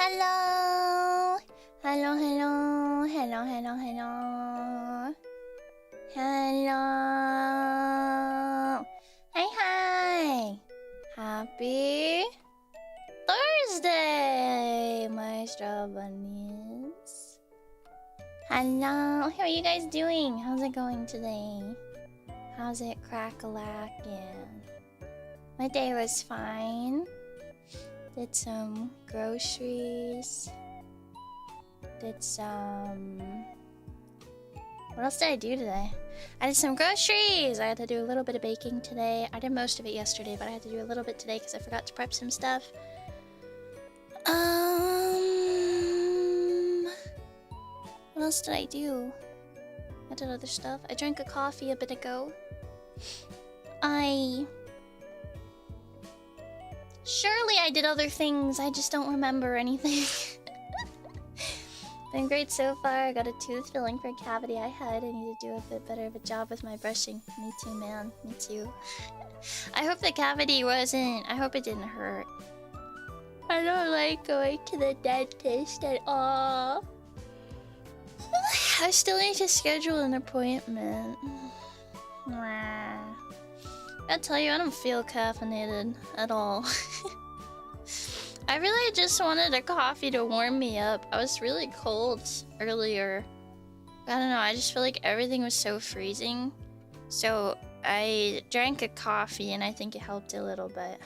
Hello! Hello, hello, hello, hello, hello. Hello! Hi, hi! Happy Thursday, my straw bunnies. Hello! How are you guys doing? How's it going today? How's it crack-a-lackin'? My day was fine. Did some groceries. Did some... What else did I do today? I did some groceries! I had to do a little bit of baking today. I did most of it yesterday, but I had to do a little bit today because I forgot to prep some stuff. What else did I do? I did other stuff. I drank a coffee a bit ago. Surely I did other things, I just don't remember anything. Been great so far. I got a tooth filling for a cavity I had. I need to do a bit better of a job with my brushing. Me too, man. Me too. I hope the cavity wasn't... I hope it didn't hurt. I don't like going to the dentist at all. I still need to schedule an appointment. I tell you, I don't feel caffeinated at all. I really just wanted a coffee to warm me up. I was really cold earlier. I don't know, I just feel like everything was so freezing. So I drank a coffee and I think it helped a little bit.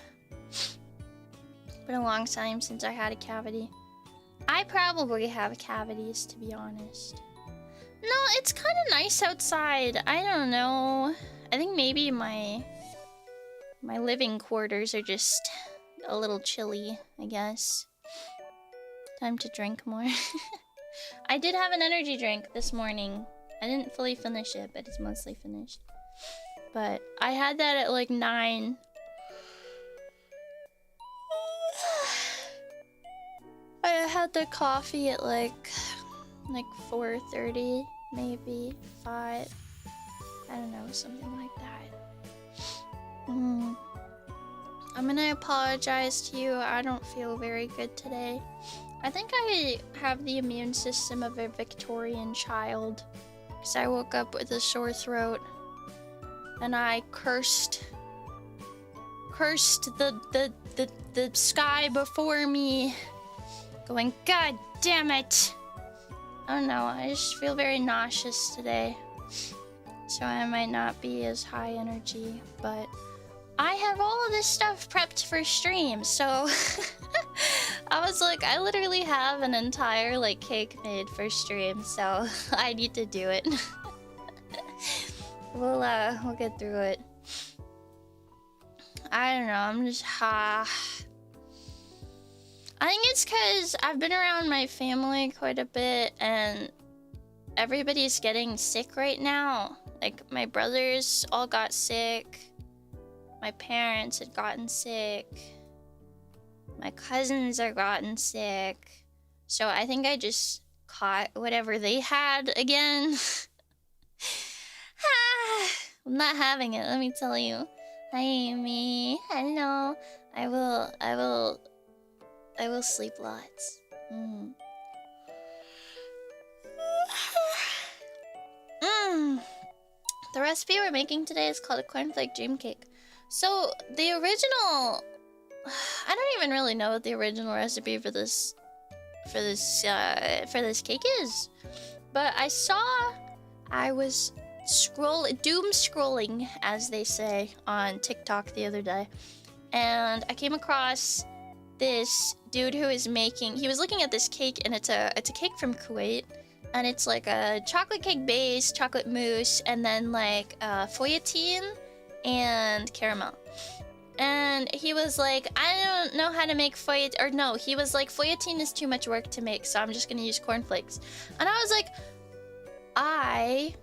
Been a long time since I had a cavity. I probably have cavities, to be honest. No, it's kind of nice outside. I don't know. I think maybe my living quarters are just a little chilly, I guess. Time to drink more. I did have an energy drink this morning. I didn't fully finish it, but it's mostly finished. But I had that at like 9. I had the coffee at like 4:30, maybe 5. I don't know, something like that. I'm gonna apologize to you. I don't feel very good today. I think I have the immune system of a Victorian child. Because I woke up with a sore throat. And I cursed the sky before me. Going, God damn it! I don't know, I just feel very nauseous today. So I might not be as high energy, but I have all of this stuff prepped for stream, so I was like, I literally have an entire like cake made for stream, so I need to do it. We'll get through it. I don't know, I'm just I think it's because I've been around my family quite a bit and everybody's getting sick right now. Like, my brothers all got sick. My parents had gotten sick. My cousins are gotten sick. So I think I just caught whatever they had again. I'm not having it, let me tell you. Hi, Amy. Hello. I will sleep lots. The recipe we're making today is called a Cornflake Dreamcake. So the original, I don't even really know what the original recipe for this cake is, but I was doom scrolling, as they say, on TikTok the other day, and I came across this dude who is making. He was looking at this cake, and it's a cake from Kuwait. And it's like a chocolate cake base, chocolate mousse, and then like feuilletine and caramel. And he was like, I don't know how to make feuilletine, or no, he was like, feuilletine is too much work to make, so I'm just gonna use cornflakes. And I was like, I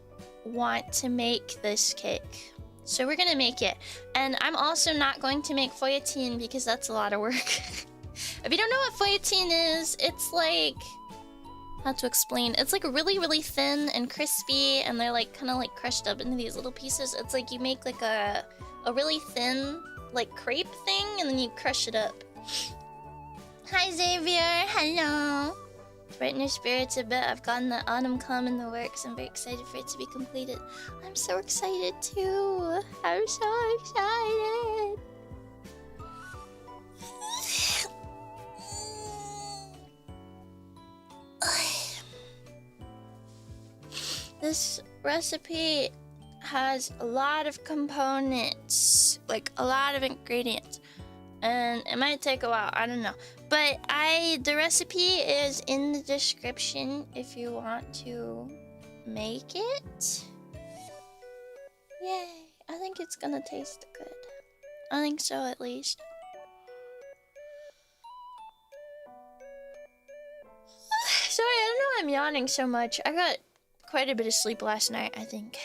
want to make this cake. So we're gonna make it. And I'm also not going to make feuilletine because that's a lot of work. If you don't know what feuilletine is, it's like... How to explain? It's like really, really thin and crispy, and they're like kind of like crushed up into these little pieces. It's like you make like a really thin like crepe thing, and then you crush it up. Hi Xavier, hello. Brighten your spirits a bit. I've gotten the autumn calm in the works. I'm very excited for it to be completed. I'm so excited too. I'm so excited. This recipe has a lot of components, like a lot of ingredients, and it might take a while, I don't know, but the recipe is in the description if you want to make it. Yay, I think it's gonna taste good. I think so, at least. Sorry, I don't know why I'm yawning so much. I got quite a bit of sleep last night, I think.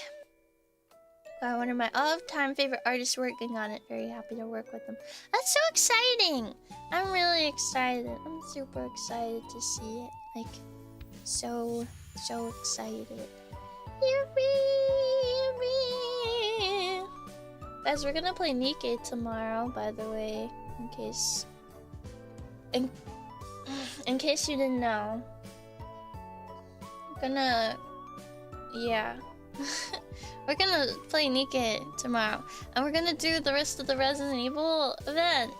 Got one of my all-time favorite artists working on it. Very happy to work with them. That's so exciting! I'm really excited. I'm super excited to see it. Like, so excited. Yippee! Guys, we're gonna play Nikke tomorrow, by the way, in case you didn't know. Yeah. We're gonna play Nikke tomorrow, and we're gonna do the rest of the Resident Evil event.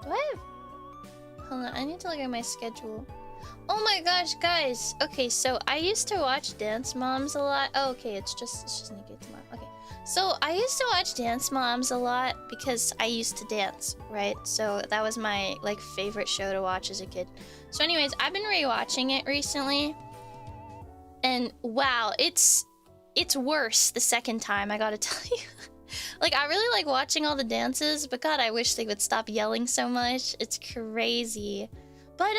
Do I have... Hold on, I need to look at my schedule. Oh my gosh, guys! Okay, so I used to watch Dance Moms a lot. Oh, okay, it's just Nikke tomorrow. Okay. So I used to watch Dance Moms a lot because I used to dance, right? So that was my, like, favorite show to watch as a kid. So anyways, I've been rewatching it recently. And wow, it's worse the second time, I gotta tell you. Like, I really like watching all the dances, but god, I wish they would stop yelling so much. It's crazy. But,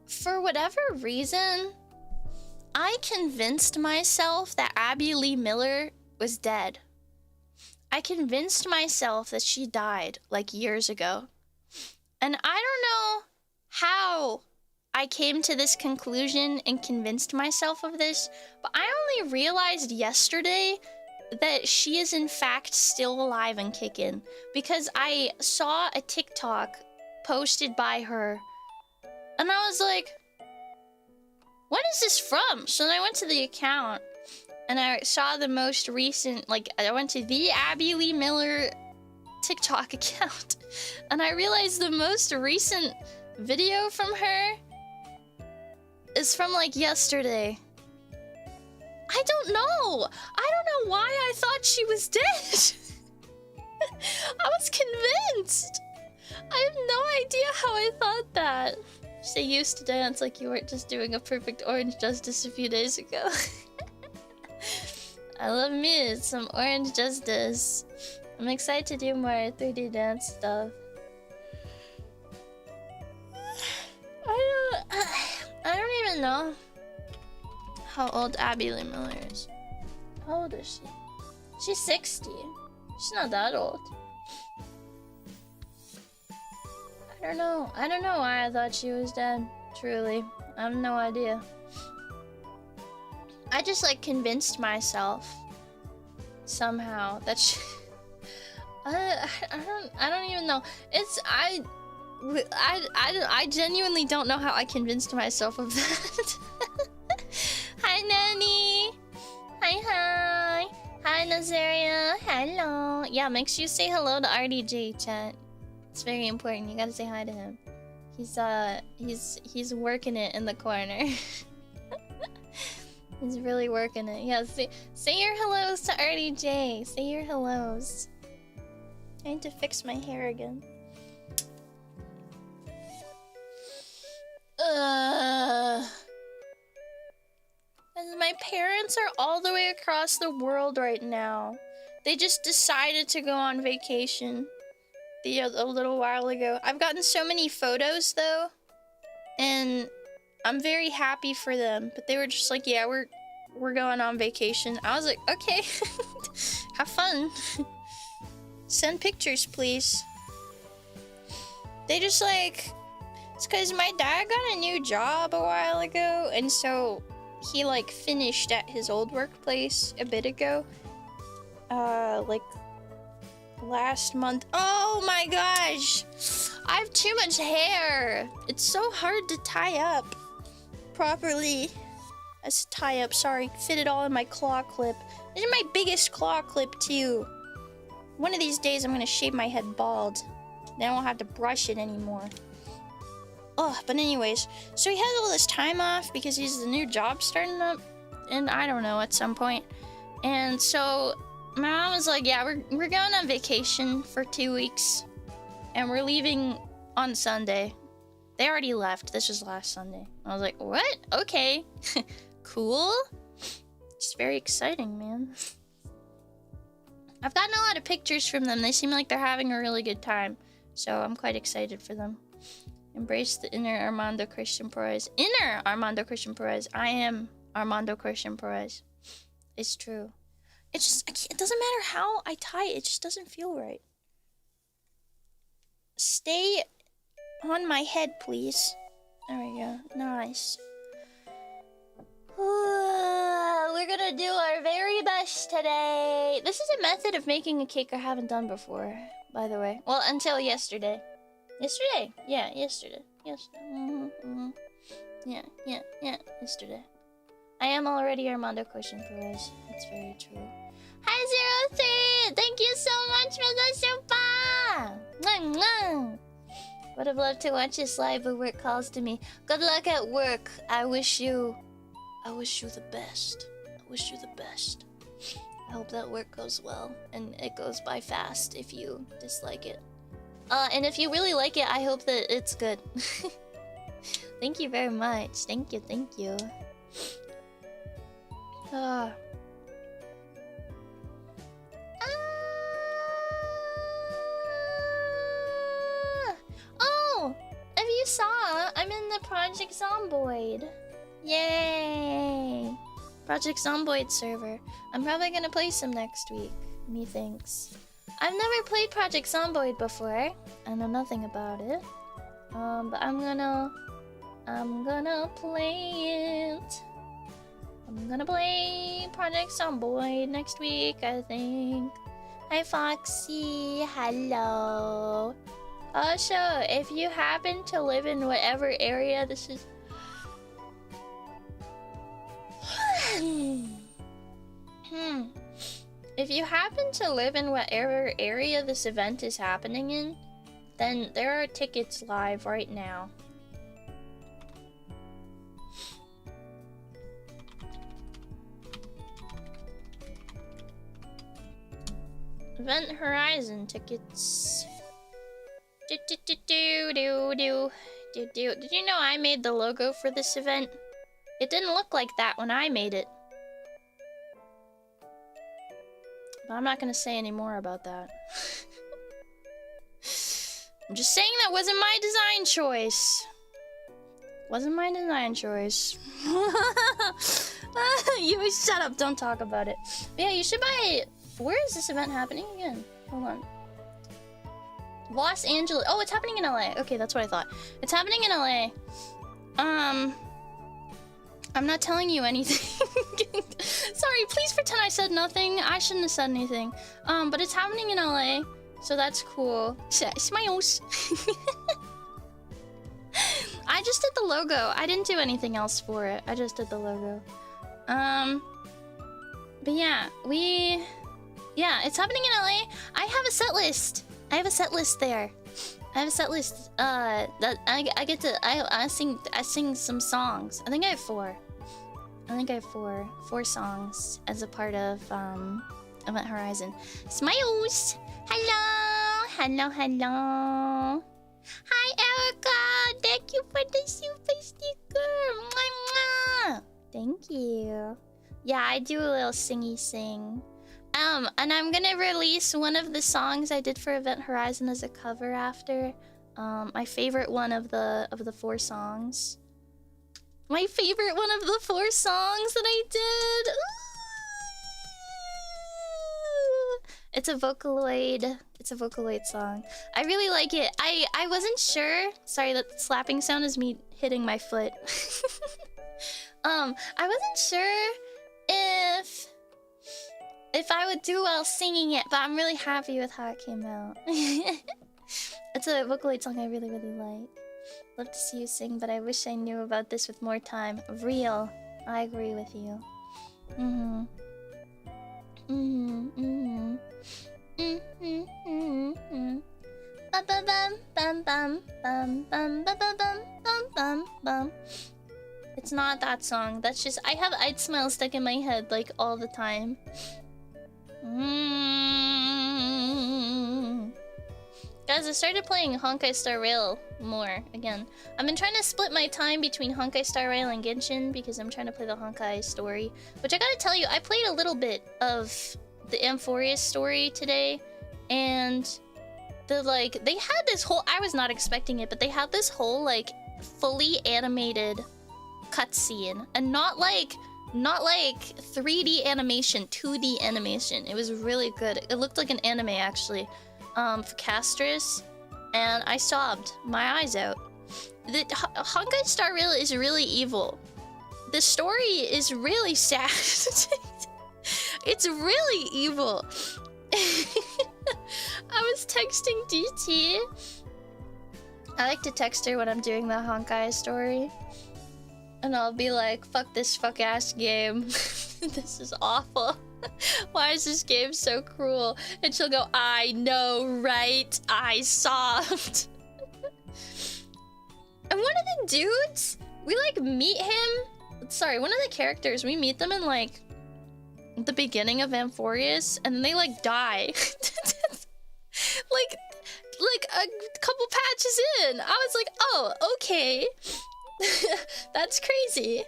for whatever reason, I convinced myself that Abby Lee Miller was dead. I convinced myself that she died, like, years ago. And I don't know how I came to this conclusion and convinced myself of this, but I only realized yesterday that she is in fact still alive and kicking, because I saw a TikTok posted by her, and I was like, what is this from? So then I went to the account, and I saw the most recent, like, I went to the Abby Lee Miller TikTok account, and I realized the most recent video from her is from, like, yesterday. I don't know. I don't know why I thought she was dead. I was convinced. I have no idea how I thought that. Say you used to dance like you weren't just doing a perfect Orange Justice a few days ago. I love me some Orange Justice. I'm excited to do more 3D dance stuff. I don't even know how old Abby Lee Miller is. How old is she? She's 60. She's not that old. I don't know. I don't know why I thought she was dead. Truly. I have no idea. I just, like, convinced myself somehow that she... I don't even know. I genuinely don't know how I convinced myself of that. Hi, Nanny. Hi. Hi, Nazaria. Hello. Yeah, make sure you say hello to RDJ, chat. It's very important. You gotta say hi to him. He's working it in the corner. He's really working it. Yeah, say your hellos to RDJ. Say your hellos. I need to fix my hair again. And my parents are all the way across the world right now. They just decided to go on vacation a little while ago. I've gotten so many photos though, and I'm very happy for them. But they were just like, yeah, we're going on vacation. I was like, okay, have fun. Send pictures, please. They just like, it's because my dad got a new job a while ago, and so he like finished at his old workplace a bit ago. Like last month. Oh my gosh! I have too much hair. It's so hard to tie up properly. As tie up, sorry, fit it all in my claw clip. This is my biggest claw clip too. One of these days I'm gonna shave my head bald. Then I won't have to brush it anymore. Oh, but anyways, so he has all this time off because he's a new job starting up, and I don't know, at some point. And so my mom was like, yeah, we're going on vacation for 2 weeks, and we're leaving on Sunday. They already left. This was last Sunday. I was like, what? Okay. Cool. It's very exciting, man. I've gotten a lot of pictures from them. They seem like they're having a really good time. So I'm quite excited for them. Embrace the inner Armando Christian Perez. Inner Armando Christian Perez. I am Armando Christian Perez. It's true. It's just, it doesn't matter how I tie it. It just doesn't feel right. Stay on my head, please. There we go. Nice. We're gonna do our very best today. This is a method of making a cake I haven't done before, by the way. Well, until yesterday. Yesterday? Yeah, yesterday. Yesterday. Yeah, yesterday. I am already Armando Christian Perez. That's very true. Hi, 03! Thank you so much for the super! Would have loved to watch this live, but work calls to me. Good luck at work. I wish you the best. I wish you the best. I hope that work goes well, and it goes by fast if you dislike it. And if you really like it, I hope that it's good. Thank you very much. Thank you, thank you. Oh, if you saw, I'm in the Project Zomboid. Yay! Project Zomboid server. I'm probably gonna play some next week, methinks. I've never played Project Zomboid before. I know nothing about it. But I'm gonna play it. I'm gonna play Project Zomboid next week, I think. Hi, Foxy. Hello. Also, if you happen to live in whatever area this is... If you happen to live in whatever area this event is happening in, then there are tickets live right now. Event Horizon tickets. Did you know I made the logo for this event? It didn't look like that when I made it. But I'm not gonna say any more about that. I'm just saying that wasn't my design choice. Wasn't my design choice. You shut up, don't talk about it. But yeah, you should buy it. Where is this event happening again? Hold on. Los Angeles. Oh, it's happening in LA. Okay, that's what I thought. It's happening in LA. I'm not telling you anything. Sorry, please pretend I said nothing. I shouldn't have said anything. But it's happening in LA, so that's cool. Smiles. I just did the logo. I didn't do anything else for it. I just did the logo. But yeah, it's happening in LA. I have a set list. I have a set list there. I have a set list. That I get to I sing some songs. I think I have 4. I think I have 4 songs as a part of Event Horizon. Smiles. Hello. Hi, Erica. Thank you for the super sticker. Mwah, mwah. Thank you. Yeah, I do a little singy sing. And I'm gonna release one of the songs I did for Event Horizon as a cover after. My favorite one of the 4 songs. My favorite one of the 4 songs that I did. Ooh. It's a Vocaloid. It's a Vocaloid song. I really like it. I wasn't sure. Sorry, that slapping sound is me hitting my foot. I wasn't sure if if I would do well singing it, but I'm really happy with how it came out. It's a Vocaloid song I really, really like. Love to see you sing, but I wish I knew about this with more time. Real. I agree with you. Mm-hmm. Mm-hmm. Mm-hmm. Mm-hmm. Mm-hmm. Bum bum bum bum bum bum bum bum bum bum bum. It's not that song. That's just I have I'd Smile stuck in my head like all the time. Guys, I started playing Honkai Star Rail more again. I've been trying to split my time between Honkai Star Rail and Genshin because I'm trying to play the Honkai story. Which I gotta tell you, I played a little bit of the Amphorius story today, and they had this whole, I was not expecting it, but they had this whole like fully animated cutscene, and not like 3D animation, 2D animation. It was really good. It looked like an anime actually. For Castris, and I sobbed my eyes out. The Honkai Star Rail is really evil. The story is really sad. It's really evil. I was texting DT. I like to text her when I'm doing the Honkai story, and I'll be like, "Fuck this fuck ass game. This is awful. Why is this game so cruel?" And she'll go, "I know, right? I sobbed." And one of the dudes, we like meet him. Sorry, one of the characters, we meet them in like the beginning of Amphorius, and then they like die. like a couple patches in. I was like, oh, okay. That's crazy.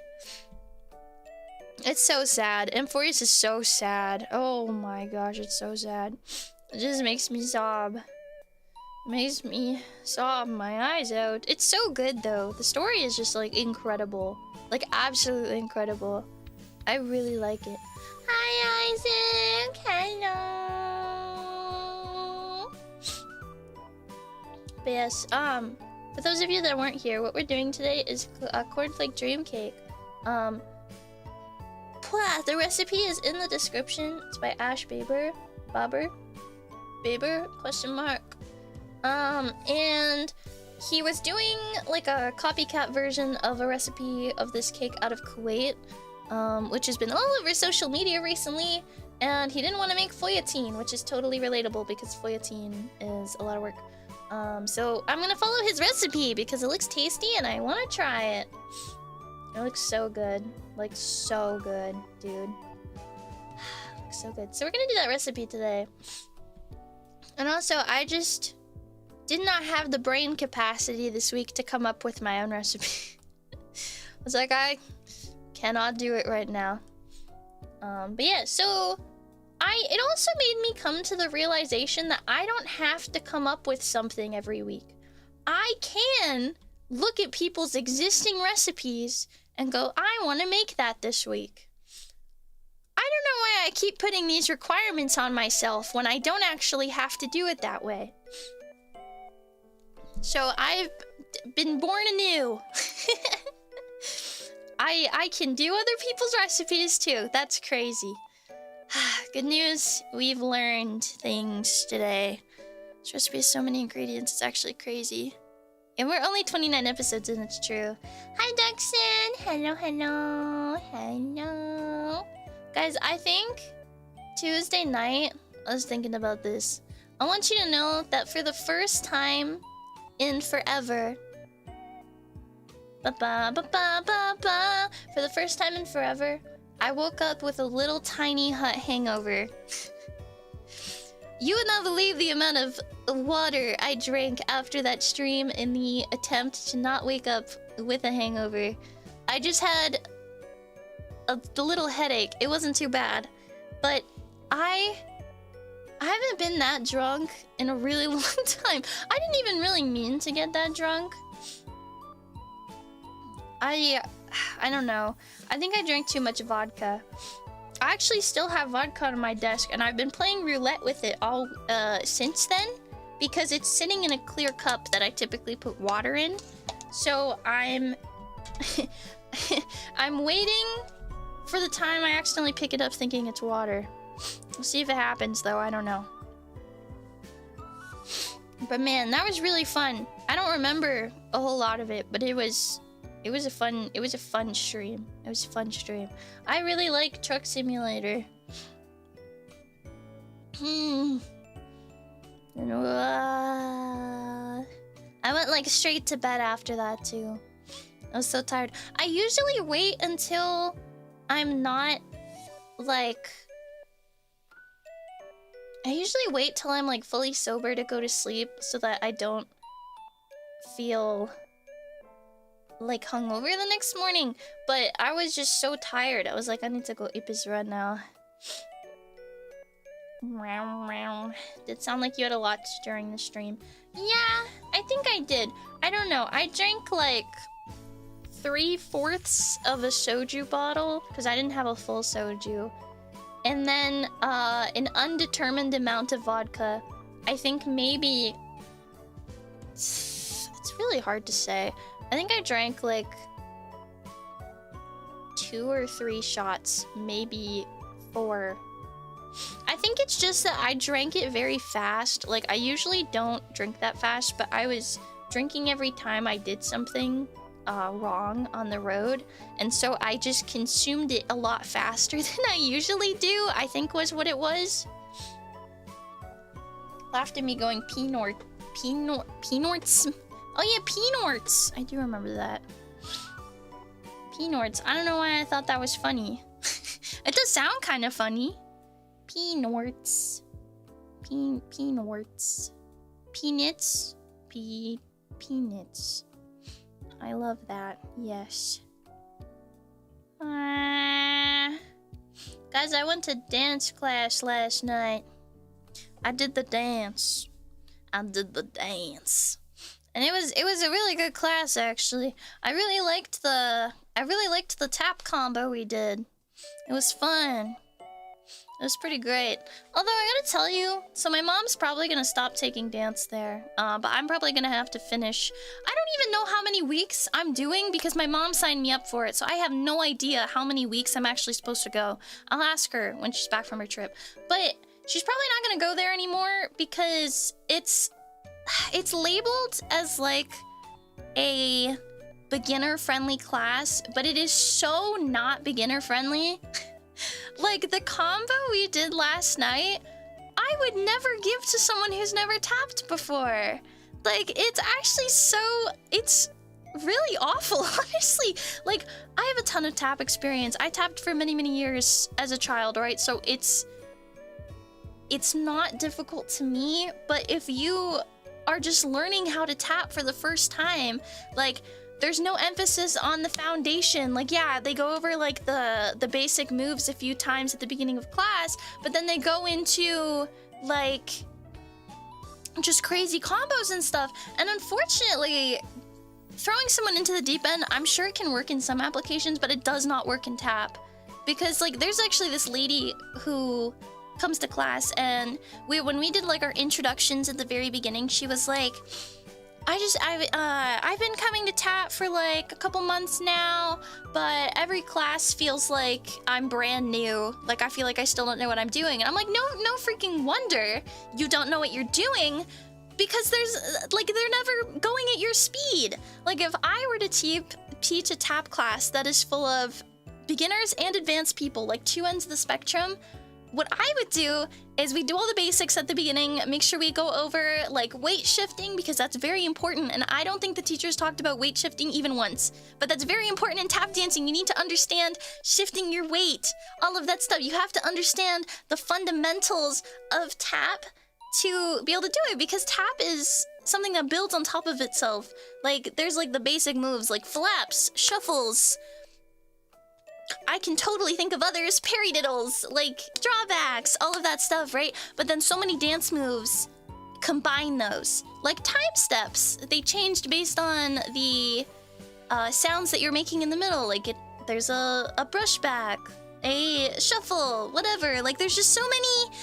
It's so sad. Amphorius is so sad. Oh my gosh, it's so sad. It just makes me sob. Makes me sob my eyes out. It's so good though. The story is just like incredible. Like absolutely incredible. I really like it. Hi Isaac! Hello! But yes, for those of you that weren't here, what we're doing today is Cornflake Dreamcake. The recipe is in the description. It's by Ash Baber, question mark. And he was doing like a copycat version of a recipe of this cake out of Kuwait, which has been all over social media recently. And he didn't want to make foyatine, which is totally relatable because foyatine is a lot of work. So I'm gonna follow his recipe because it looks tasty and I want to try it. It looks so good. Like, so good, dude. Looks so good. So we're gonna do that recipe today. And also, I just did not have the brain capacity this week to come up with my own recipe. I was like, I cannot do it right now. But yeah, so it also made me come to the realization that I don't have to come up with something every week. I can look at people's existing recipes and go, I want to make that this week. I don't know why I keep putting these requirements on myself when I don't actually have to do it that way. So I've been born anew. I can do other people's recipes too. That's crazy. Good news, we've learned things today. This recipe has so many ingredients, it's actually crazy. And we're only 29 episodes in, it's true. Hi, Duxon! Hello, hello, hello. Guys, I think Tuesday night, I was thinking about this. I want you to know that for the first time in forever, for the first time in forever, I woke up with a little tiny hut hangover. You would not believe the amount of water I drank after that stream in the attempt to not wake up with a hangover. I just had a little headache. It wasn't too bad. But I haven't been that drunk in a really long time. I didn't even really mean to get that drunk. I don't know. I think I drank too much vodka. I actually still have vodka on my desk, and I've been playing roulette with it all since then, because it's sitting in a clear cup that I typically put water in. So I'm I'm waiting for the time I accidentally pick it up thinking it's water. We'll see if it happens though, I don't know. But man, that was really fun. I don't remember a whole lot of it, but it was a fun stream. It was a fun stream. I really like Truck Simulator. I went like straight to bed after that too. I was so tired. I usually wait until I'm not like... I usually wait till I'm like fully sober to go to sleep so that I don't feel like hungover the next morning. But I was just so tired. I was like, I need to go Ipis run now. Did it sound like you had a lot during the stream? Yeah, I think I did. I don't know. I drank like 3/4 of a soju bottle because I didn't have a full soju. And then an undetermined amount of vodka. I think maybe... It's really hard to say. I think I drank like 2 or 3 shots, maybe 4. I think it's just that I drank it very fast. Like, I usually don't drink that fast, but I was drinking every time I did something wrong on the road, and so I just consumed it a lot faster than I usually do, I think was what it was. Laughed at me going Peanorts. Oh yeah, Peanorts! I do remember that. Peanorts. I don't know why I thought that was funny. It does sound kind of funny. Peanorts. Peanorts. Peanuts. Peanuts. I love that. Yes. Guys, I went to dance class last night. I did the dance. And it was a really good class actually. I really liked the tap combo we did. It was fun. It was pretty great. Although I gotta tell you, so my mom's probably gonna stop taking dance there. But I'm probably gonna have to finish. I don't even know how many weeks I'm doing because my mom signed me up for it. So I have no idea how many weeks I'm actually supposed to go. I'll ask her when she's back from her trip. But she's probably not gonna go there anymore because it's labeled as like a beginner-friendly class, but it is so not beginner-friendly. Like, the combo we did last night, I would never give to someone who's never tapped before. Like, it's actually it's really awful, honestly. Like, I have a ton of tap experience. I tapped for many, many years as a child, right? So it's not difficult to me, but if you are just learning how to tap for the first time, like, there's no emphasis on the foundation. Like, yeah, they go over like the basic moves a few times at the beginning of class, but then they go into like just crazy combos and stuff. And unfortunately, throwing someone into the deep end, I'm sure it can work in some applications, but it does not work in tap. Because like there's actually this lady who comes to class, and when we did like our introductions at the very beginning, she was like, I've been coming to tap for like a couple months now, but every class feels like I'm brand new. Like, I feel like I still don't know what I'm doing. And I'm like, no freaking wonder you don't know what you're doing, because they're never going at your speed. Like, if I were to teach a tap class that is full of beginners and advanced people, like 2 ends of the spectrum, what I would do is we do all the basics at the beginning, make sure we go over like weight shifting, because that's very important, and I don't think the teachers talked about weight shifting even once, but that's very important in tap dancing. You need to understand shifting your weight, all of that stuff. You have to understand the fundamentals of tap to be able to do it, because tap is something that builds on top of itself. Like, there's like the basic moves like flaps, shuffles, I can totally think of others, paradiddles, like drawbacks, all of that stuff, right? But then so many dance moves combine those. Like time steps, they changed based on the sounds that you're making in the middle. Like there's a brush back, a shuffle, whatever. Like there's just so many,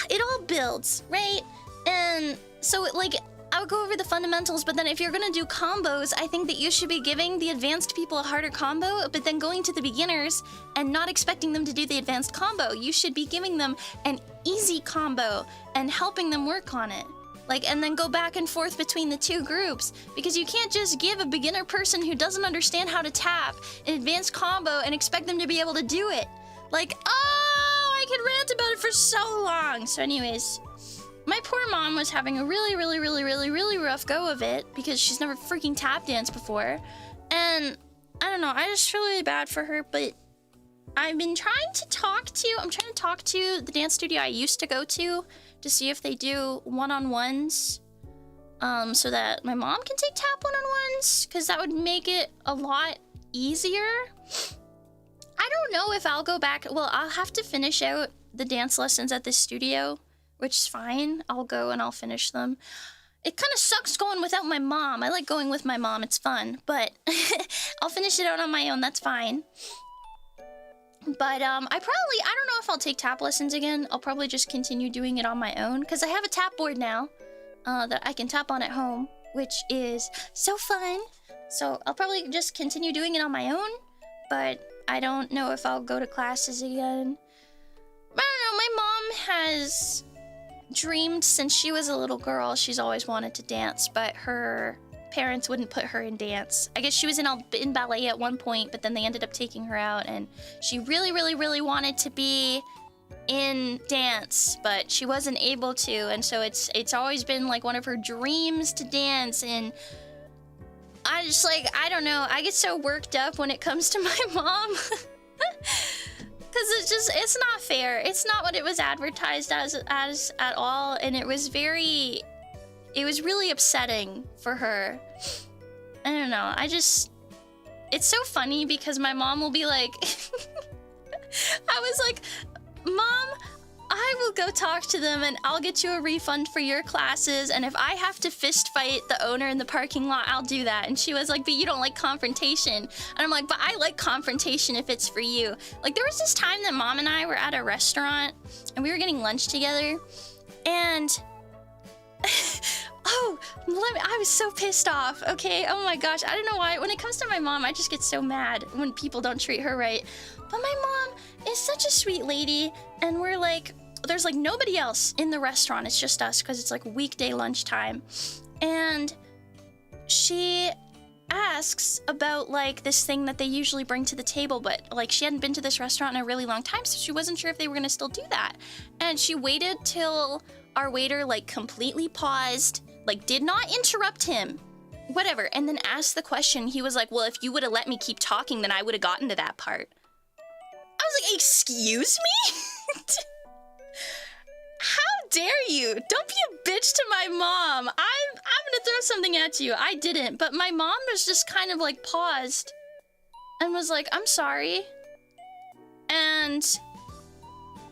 it all builds, right? And so like I would go over the fundamentals, but then if you're gonna do combos, I think that you should be giving the advanced people a harder combo, but then going to the beginners and not expecting them to do the advanced combo. You should be giving them an easy combo and helping them work on it. Like, and then go back and forth between the two groups, because you can't just give a beginner person who doesn't understand how to tap an advanced combo and expect them to be able to do it. Like, oh, I could rant about it for so long. So anyways, my poor mom was having a really rough go of it because she's never freaking tap danced before. And I don't know, I just feel really bad for her, but I'm trying to talk to the dance studio I used to go to see if they do one-on-ones, so that my mom can take tap one-on-ones, because that would make it a lot easier. I don't know if I'll go back. Well, I'll have to finish out the dance lessons at this studio, which is fine. I'll go and I'll finish them. It kind of sucks going without my mom. I like going with my mom. It's fun, but I'll finish it out on my own. That's fine. But I don't know if I'll take tap lessons again. I'll probably just continue doing it on my own, because I have a tap board now that I can tap on at home, which is so fun. So I'll probably just continue doing it on my own, but I don't know if I'll go to classes again. I don't know, my mom has dreamed since she was a little girl. She's always wanted to dance, but her parents wouldn't put her in dance. I guess she was in ballet at one point, but then they ended up taking her out, and she really wanted to be in dance, but she wasn't able to, and so it's always been like one of her dreams to dance. And I just, like, I don't know, I get so worked up when it comes to my mom. Because it's not fair. It's not what it was advertised as at all, and it was really upsetting for her. I don't know, it's so funny because my mom will be like, I was like, Mom, I will go talk to them and I'll get you a refund for your classes, and if I have to fist fight the owner in the parking lot, I'll do that. And she was like, but you don't like confrontation. And I'm like, but I like confrontation if it's for you. Like, there was this time that Mom and I were at a restaurant and we were getting lunch together, and I was so pissed off, okay? Oh my gosh, I don't know why. When it comes to my mom, I just get so mad when people don't treat her right. But my mom is such a sweet lady, and we're like, there's like nobody else in the restaurant. It's just us, because it's like weekday lunchtime. And she asks about like this thing that they usually bring to the table, but like she hadn't been to this restaurant in a really long time, so she wasn't sure if they were gonna still do that. And she waited till our waiter like completely paused, like did not interrupt him, whatever, and then asked the question. He was like, well, if you would have let me keep talking, then I would have gotten to that part. I was like, excuse me? How dare you? Don't be a bitch to my mom. I'm gonna throw something at you. I didn't, but my mom was just kind of like paused and was like, I'm sorry. And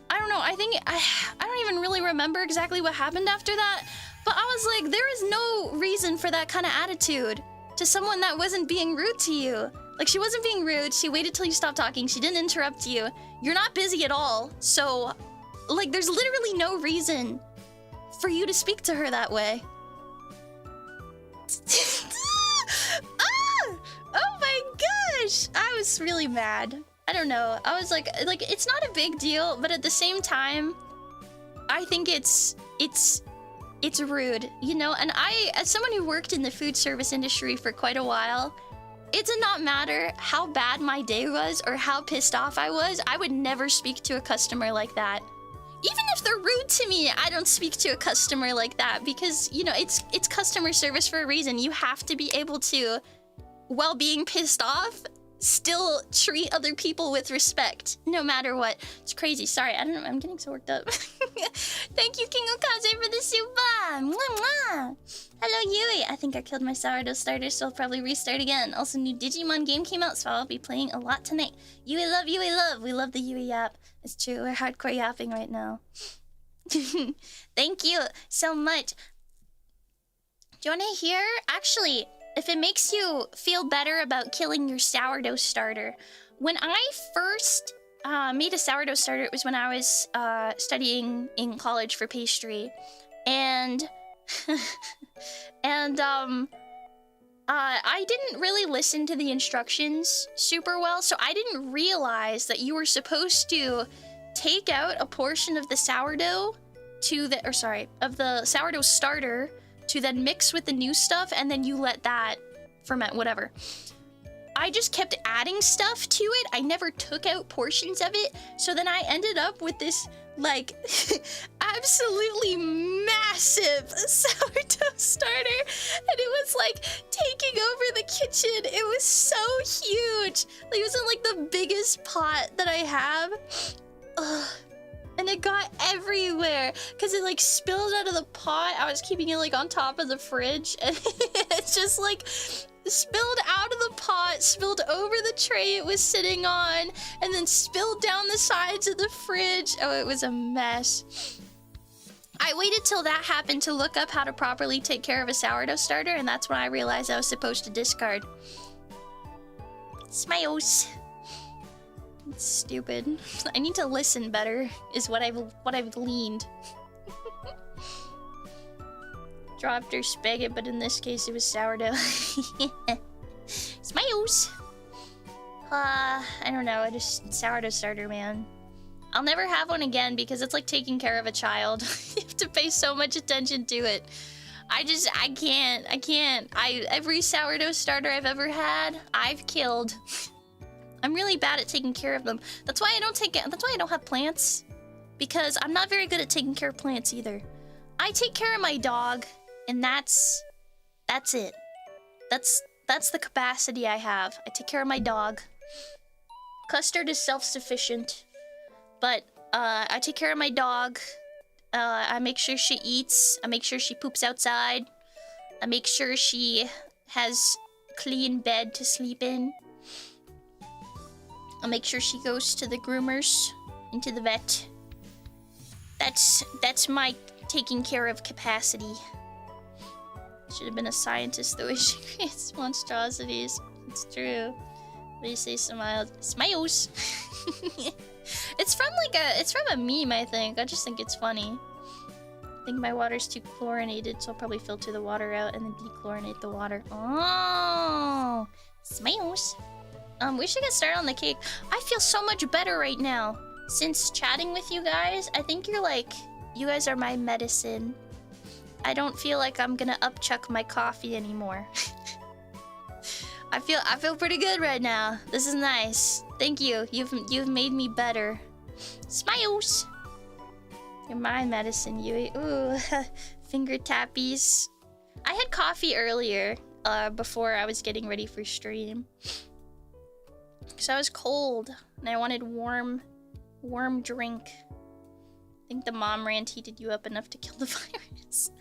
I don't know, I think, I don't even really remember exactly what happened after that, but I was like, there is no reason for that kind of attitude to someone that wasn't being rude to you. Like, she wasn't being rude, she waited till you stopped talking, she didn't interrupt you, you're not busy at all, so, like, there's literally no reason for you to speak to her that way. Ah! Oh my gosh! I was really mad. I don't know, I was like, it's not a big deal, but at the same time, I think it's rude, you know? And I, as someone who worked in the food service industry for quite a while, it did not matter how bad my day was or how pissed off I was, I would never speak to a customer like that. Even if they're rude to me, I don't speak to a customer like that, because, you know, it's customer service for a reason. You have to be able to, while being pissed off, still treat other people with respect, no matter what. It's crazy. Sorry, I don't know. I'm getting so worked up. Thank you, King Okaze, for the super. Mwah, mwah. Hello, Yui. I think I killed my sourdough starter, so I'll probably restart again. Also, new Digimon game came out, so I'll be playing a lot tonight. Yui love, Yui love. We love the Yui yap. It's true. We're hardcore yapping right now. Thank you so much. Do you want to hear? Actually, if it makes you feel better about killing your sourdough starter, when I first made a sourdough starter, it was when I was studying in college for pastry, and And I didn't really listen to the instructions super well, so I didn't realize that you were supposed to take out a portion of the sourdough to the, or sorry, of the sourdough starter to then mix with the new stuff, and then you let that ferment, whatever. I just kept adding stuff to it. I never took out portions of it, so then I ended up with this, like, absolutely massive sourdough starter, and it was like taking over the kitchen. It was so huge. Like, it was in like the biggest pot that I have. Ugh. And it got everywhere because it like spilled out of the pot. I was keeping it like on top of the fridge, and it's just like spilled out of the pot, spilled over the tray it was sitting on, and then spilled down the sides of the fridge. Oh, it was a mess. I waited till that happened to look up how to properly take care of a sourdough starter, and that's when I realized I was supposed to discard. Smiles. It's stupid. I need to listen better, is what I've gleaned. Dropped her spaghetti, but in this case it was sourdough. Smiles! I don't know, sourdough starter, man. I'll never have one again because it's like taking care of a child. You have to pay so much attention to it. I can't. Every sourdough starter I've ever had, I've killed. I'm really bad at taking care of them. That's why I don't have plants. Because I'm not very good at taking care of plants either. I take care of my dog, and that's it. That's the capacity I have. I take care of my dog. Custard is self-sufficient. But I take care of my dog. I make sure she eats. I make sure she poops outside. I make sure she has a clean bed to sleep in. I'll make sure she goes to the groomers, into the vet. That's my taking care of capacity. Should have been a scientist the way she creates monstrosities. It's true. What do you say, Smiles? Smiles! It's from a meme, I think. I just think it's funny. I think my water's too chlorinated, so I'll probably filter the water out and then dechlorinate the water. Oh! Smiles! We should get started on the cake. I feel so much better right now. Since chatting with you guys, I think you guys are my medicine. I don't feel like I'm gonna upchuck my coffee anymore. I feel pretty good right now. This is nice. Thank you. You've made me better. Smiles! You're my medicine, Yui. Ooh, finger tappies. I had coffee earlier, before I was getting ready for stream. Because I was cold, and I wanted warm drink. I think the mom rant heated you up enough to kill the virus.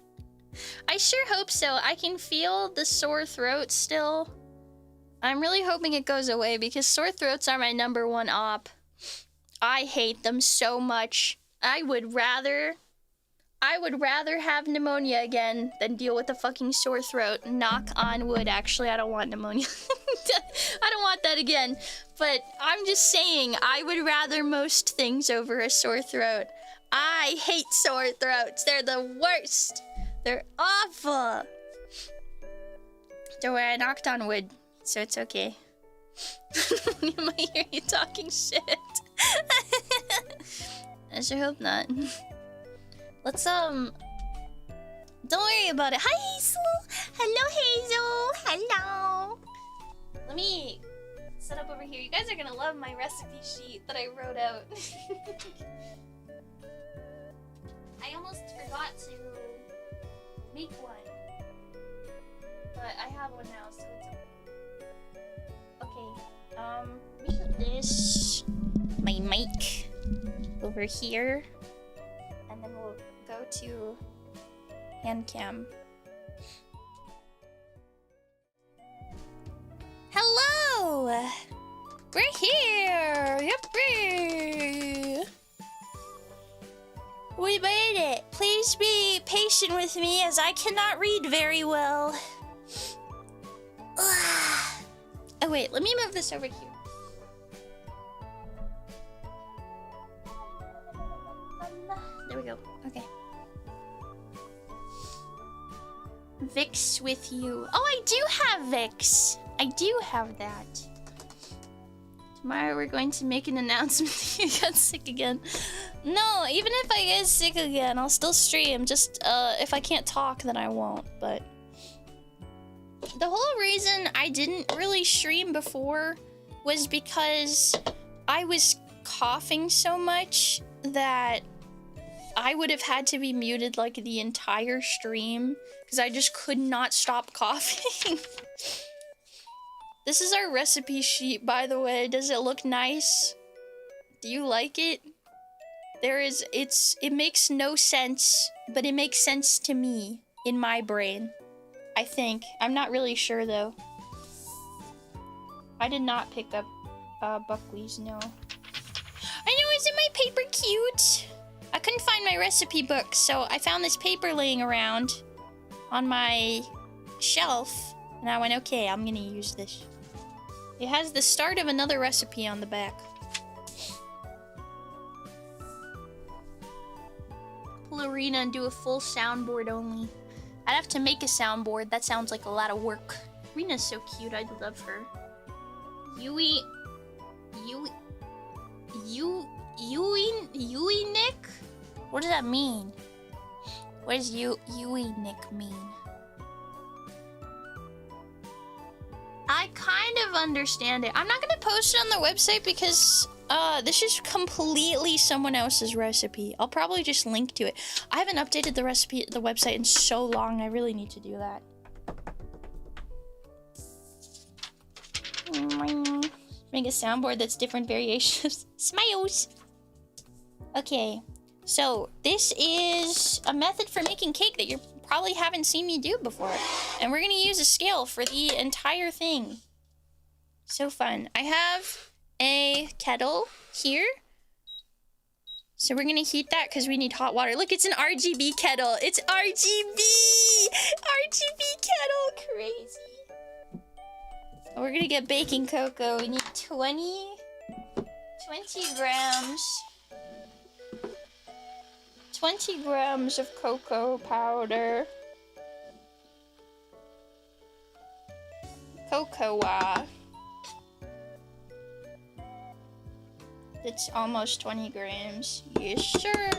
I sure hope so. I can feel the sore throat still. I'm really hoping it goes away, because sore throats are my #1 op. I hate them so much. I would rather have pneumonia again than deal with a fucking sore throat. Knock on wood. Actually, I don't want pneumonia. I don't want that again. But I'm just saying, I would rather most things over a sore throat. I hate sore throats. They're the worst. They're awful. Don't worry, I knocked on wood, so it's okay. I might hear you talking shit. I sure hope not. Let's, don't worry about it. Hi, Hazel! Hello, Hazel! Hello! Let me set up over here. You guys are gonna love my recipe sheet that I wrote out. I almost forgot to make one. But I have one now, so it's okay. Let me put this, my mic, over here. And then we'll go to HANDCAM. Hello! We're here! Yippee! We made it! Please be patient with me as I cannot read very well. Oh wait, let me move this over here. There we go. Okay. Vicks with you. Oh, I do have Vicks. I do have that. Tomorrow we're going to make an announcement that you got sick again. No, even if I get sick again, I'll still stream. Just, if I can't talk, then I won't, but... The whole reason I didn't really stream before was because I was coughing so much that I would have had to be muted like the entire stream because I just could not stop coughing. This is our recipe sheet, by the way. Does it look nice? Do you like it? It makes no sense, but it makes sense to me in my brain. I think. I'm not really sure though. I did not pick up buckwheats, no. I know, isn't my paper cute? I couldn't find my recipe book, so I found this paper laying around on my shelf, and I went, okay, I'm gonna use this. It has the start of another recipe on the back. Pull Arena and do a full soundboard only. I'd have to make a soundboard. That sounds like a lot of work. Rena's so cute. I love her. Yui Nick? What does that mean? What does Yui Nick mean? I kind of understand it. I'm not gonna post it on the website because this is completely someone else's recipe. I'll probably just link to it. I haven't updated the recipe, the website in so long. I really need to do that. Make a soundboard that's different variations. Smiles. Okay, so this is a method for making cake that you probably haven't seen me do before. And we're gonna use a scale for the entire thing. So fun. I have a kettle here. So we're gonna heat that because we need hot water. Look, it's an RGB kettle. It's RGB! RGB kettle, crazy. We're gonna get baking cocoa. We need 20 grams. 20 grams of cocoa powder. Cocoa. It's almost 20 grams. Yes, sure.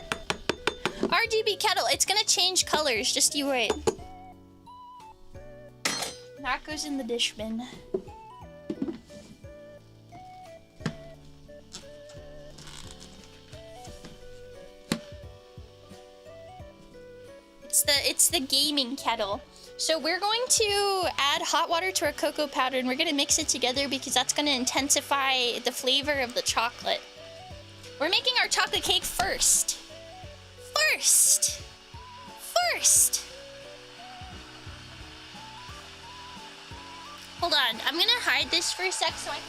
RGB kettle. It's gonna change colors. Just you wait. That goes in the dish bin. It's the gaming kettle. So we're going to add hot water to our cocoa powder and we're gonna mix it together because that's gonna intensify the flavor of the chocolate. We're making our chocolate cake first. First! Hold on, I'm gonna hide this for a sec so I can...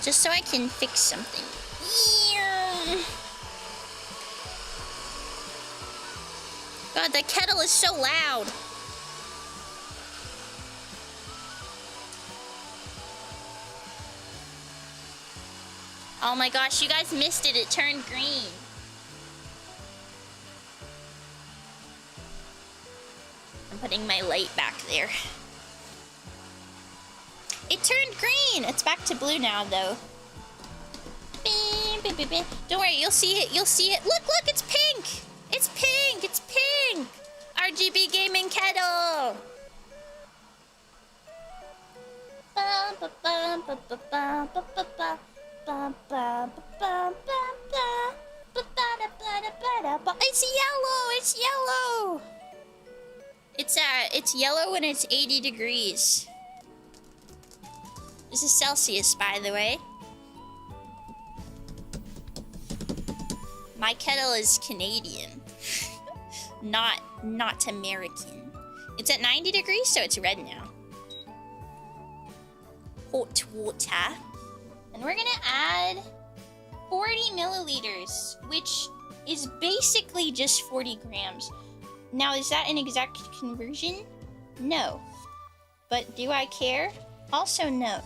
just so I can fix something. God, the kettle is so loud. Oh my gosh, you guys missed it. It turned green. I'm putting my light back there. It turned green! It's back to blue now, though. Don't worry, you'll see it, you'll see it. Look, look, it's pink! It's pink, it's pink! RGB gaming kettle! It's yellow, it's yellow! It's yellow when it's 80 degrees. This is Celsius, by the way. My kettle is Canadian. not American. It's at 90 degrees, so it's red now. Hot water. And we're gonna add 40 milliliters, which is basically just 40 grams. Now, is that an exact conversion? No. But do I care? Also, no.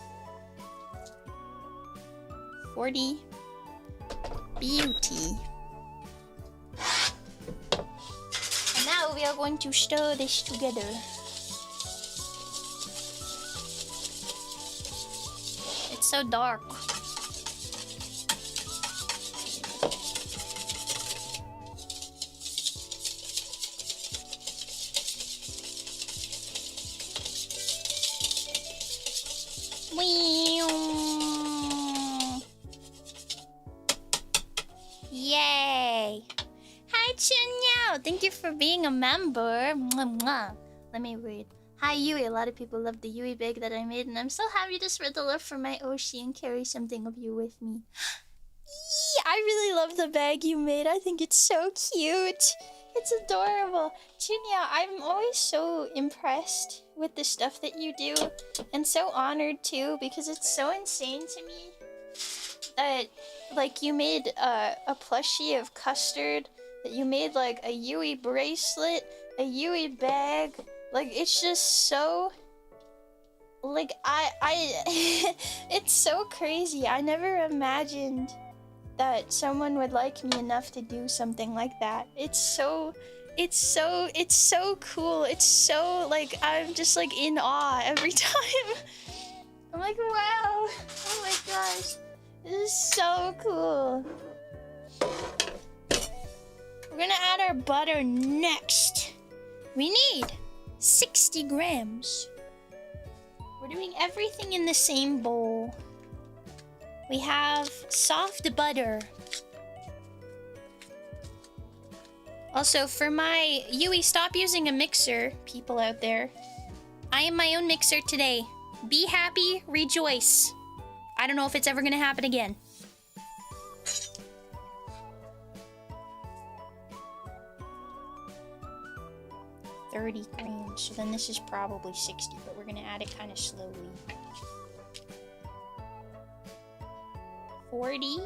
40. Beauty. And now we are going to stir this together. It's so dark. Yay! Hi Chunyao! Thank you for being a member. Mwah, mwah. Let me read. Hi Yui, a lot of people love the Yui bag that I made, and I'm so happy to spread the love for my Oshi and carry something of you with me. I really love the bag you made. I think it's so cute. It's adorable. Chunyao, I'm always so impressed with the stuff that you do, and so honored too, because it's so insane to me that, like, you made a plushie of Custard, that you made, like, a Yui bracelet, a Yui bag. Like, it's just so... Like, it's so crazy. I never imagined that someone would like me enough to do something like that. It's so cool. It's so, like, I'm just, like, in awe every time. I'm like, wow. Oh my gosh. This is so cool. We're gonna add our butter next. We need 60 grams. We're doing everything in the same bowl. We have soft butter. Also, for my Yui, stop using a mixer, people out there. I am my own mixer today. Be happy, rejoice. I don't know if it's ever gonna happen again. $30 grams, so then this is probably 60, but we're gonna add it kind of slowly. 40.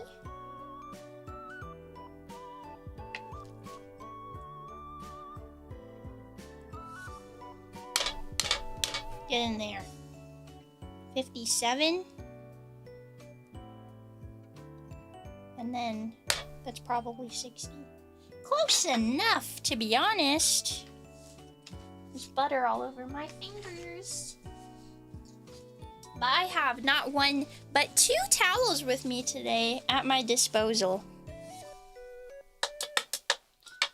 Get in there. 57. And then that's probably 60. Close enough, to be honest. There's butter all over my fingers. But I have not one, but 2 towels with me today at my disposal.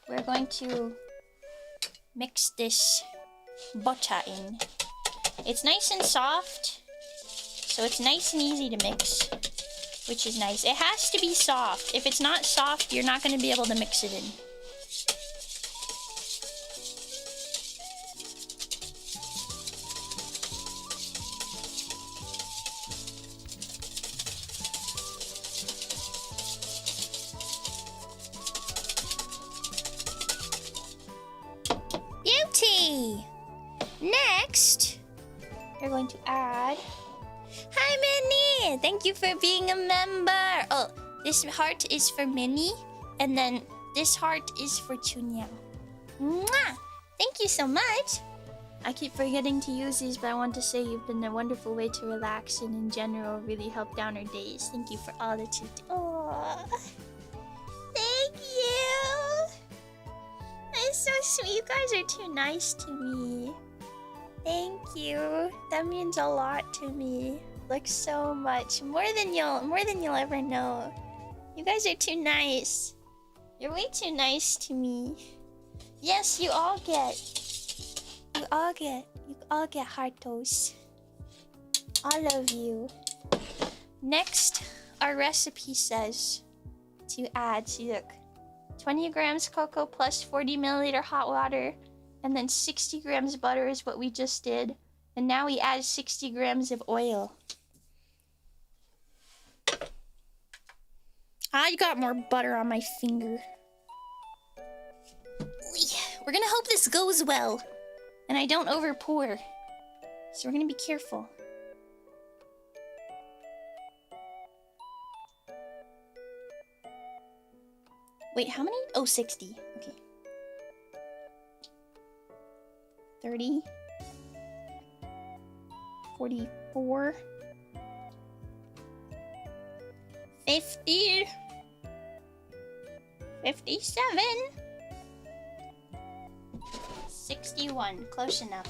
We're going to mix this butter in. It's nice and soft, so it's nice and easy to mix, which is nice. It has to be soft. If it's not soft, you're not going to be able to mix it in. Beauty! Next, we're going to add... Hi, Minnie! Thank you for being a member! Oh, this heart is for Minnie, and then this heart is for Chunyao. Mwah! Thank you so much! I keep forgetting to use these, but I want to say you've been a wonderful way to relax and in general really help down our days. Thank you for all that you do. Oh, thank you! That's so sweet. You guys are too nice to me. Thank you. That means a lot to me. Like, so much. More than you'll ever know. You guys are too nice. You're way too nice to me. Yes, you all get heartos. All of you. Next, our recipe says to add, see, look, 20 grams cocoa plus 40 milliliter hot water, and then 60 grams butter is what we just did. And now we add 60 grams of oil. I got more butter on my finger. We're gonna hope this goes well and I don't over pour. So we're gonna be careful. Wait, how many? Oh, 60. Okay. 30. 44. 50. 57. 61. Close enough.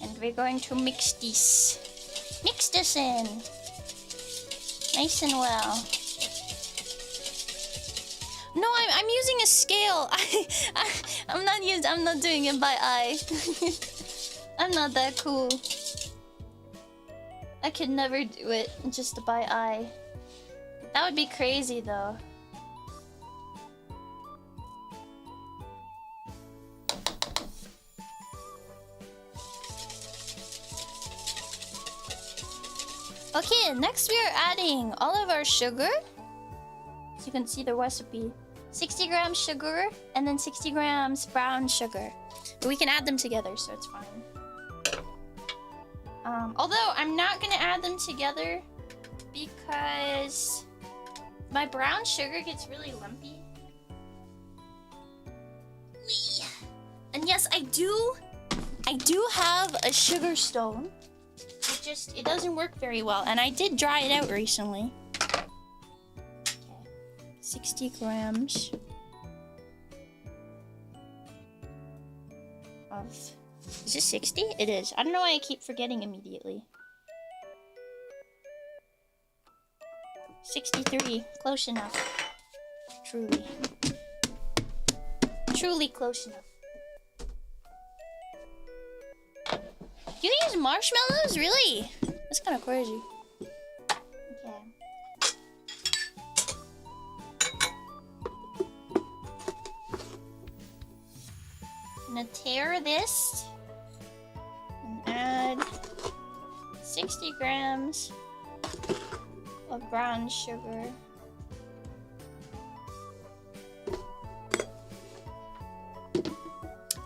And we're going to mix this. Mix this in. Nice and well. No, I'm using a scale. I'm not doing it by eye. I'm not that cool. I could never do it just by eye. That would be crazy though. Okay, next we are adding all of our sugar. So you can see the recipe. 60 grams sugar and then 60 grams brown sugar. But we can add them together, so it's fine. Although I'm not gonna add them together because my brown sugar gets really lumpy. Whee! And yes, I do have a sugar stone. It doesn't work very well, and I did dry it out recently. Okay. 60 grams of... Is it 60? It is. I don't know why I keep forgetting immediately. 63. Close enough. Truly. Truly close enough. You use marshmallows? Really? That's kind of crazy. Okay. I'm gonna tear this and add 60 grams of brown sugar.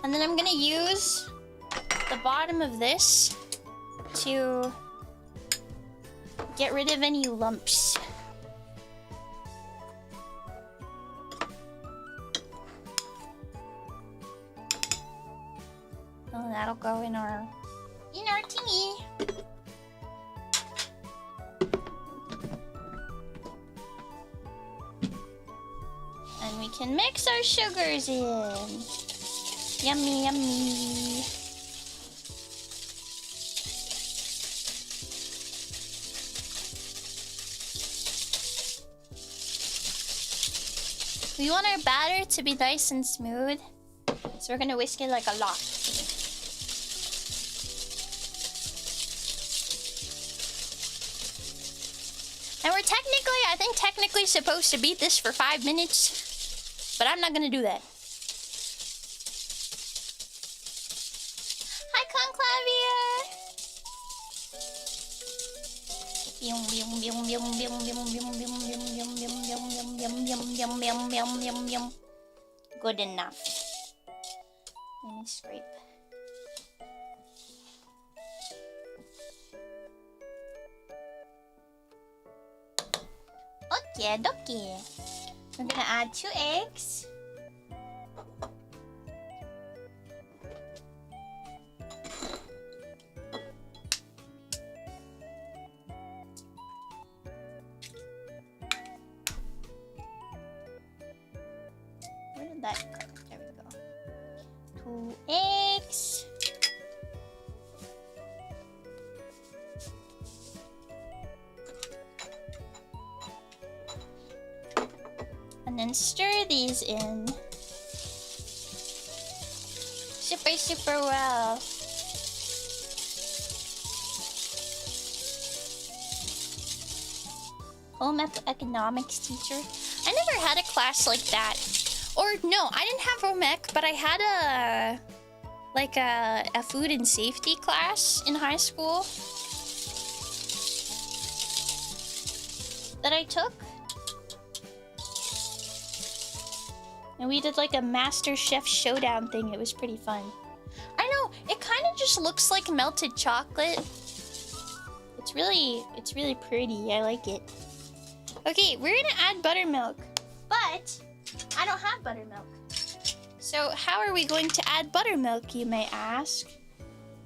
And then I'm gonna use the bottom of this to get rid of any lumps. Oh, that'll go in our thingy. And we can mix our sugars in. Yummy, yummy. We want our batter to be nice and smooth, so we're gonna whisk it like a lot. And we're I think technically supposed to beat this for 5 minutes, but I'm not gonna do that. Hi, Conclavia! Good enough. Let me scrape. Okay, dokie. We're gonna add 2 eggs. Where did that go? There we go. 2 eggs. And then stir these in super well. Home economics teacher. I never had a class like that. Or no, I didn't have home ec, but I had a food and safety class in high school that I took. And we did like a Master Chef Showdown thing. It was pretty fun. I know, it kind of just looks like melted chocolate. It's really pretty. I like it. Okay, we're gonna add buttermilk, but I don't have buttermilk. So how are we going to add buttermilk, you may ask?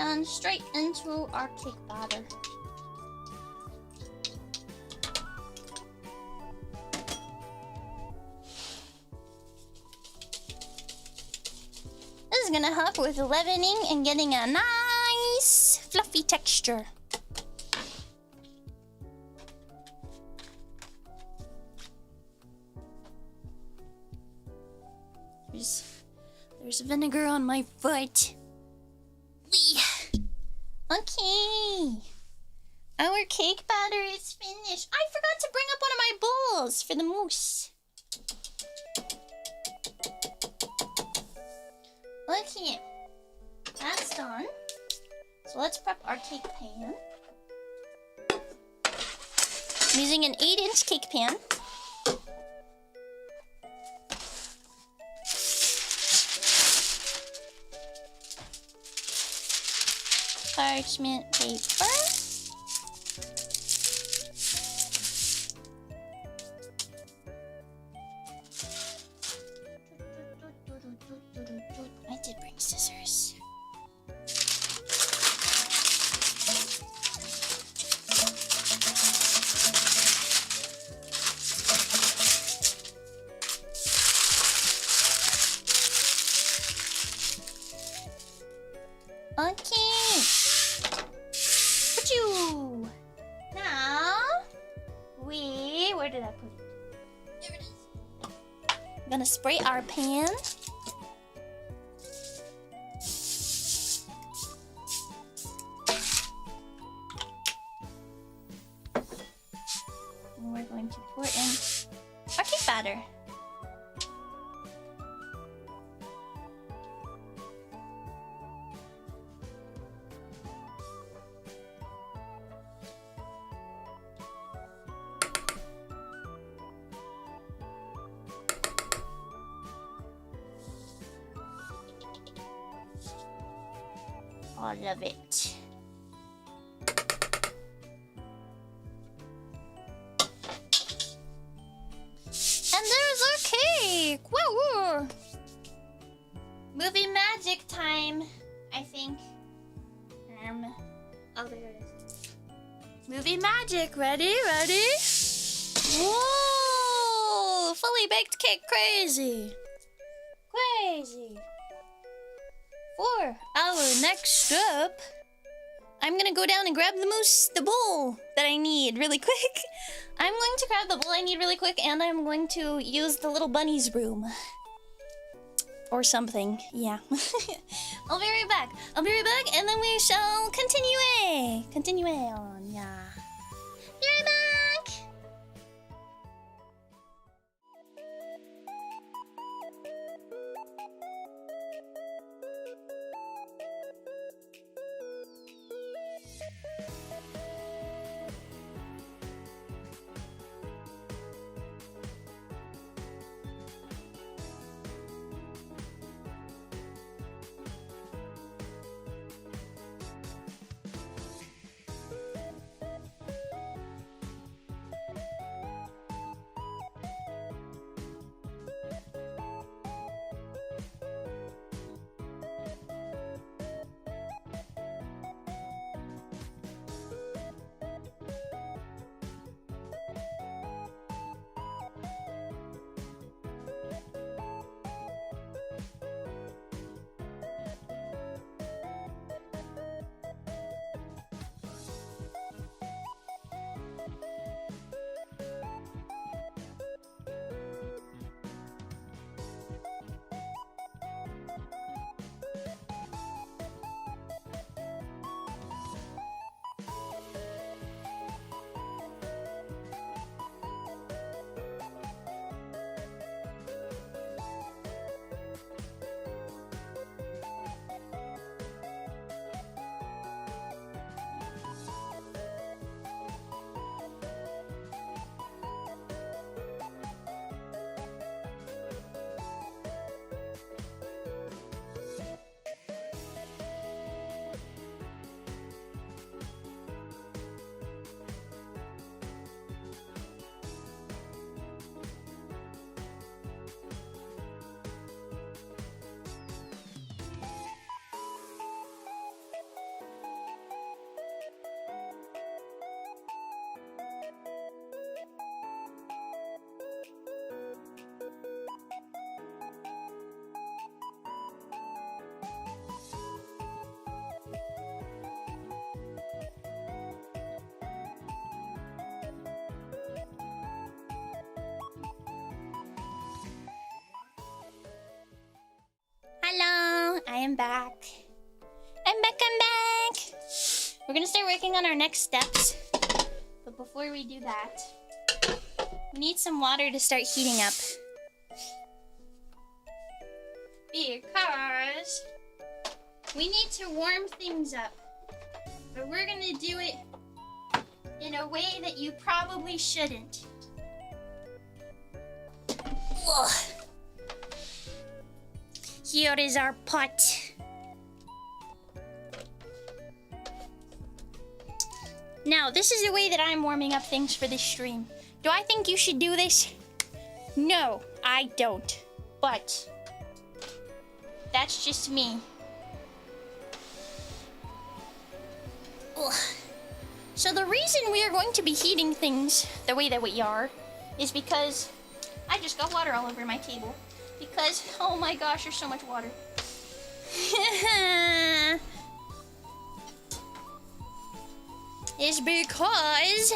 and straight into our cake batter. This is gonna help with leavening and getting a nice fluffy texture. There's vinegar on my foot. Wee. Okay. Our cake batter is finished. I forgot to bring up one of my bowls for the mousse. Okay. That's done. So let's prep our cake pan. I'm using an 8-inch cake pan. Parchment paper. I did bring scissors. Okay. Achoo! Now, where did I put it? There it is. I'm gonna spray our pan. And we're going to pour in our cake batter. All of it. And there's our cake! Woo! Movie magic time, I think. Oh, there it is. Movie magic. Ready? Ready? Whoa! Fully baked cake. Crazy. Crazy. For our next step, I'm gonna go down and grab the bowl that I need really quick. I'm going to grab the bowl I need really quick, and I'm going to use the little bunny's broom. Or something, yeah. I'll be right back. I'll be right back, and then we shall continue. Continue on, yeah. Be right back! I am back. I'm back. We're gonna start working on our next steps. But before we do that, we need some water to start heating up. Because we need to warm things up. But we're gonna do it in a way that you probably shouldn't. Ugh. Here is our pot. Now, this is the way that I'm warming up things for this stream. Do I think you should do this? No, I don't. But that's just me. Ugh. So the reason we are going to be heating things the way that we are is because I just got water all over my table. Because, oh my gosh, there's so much water. It's because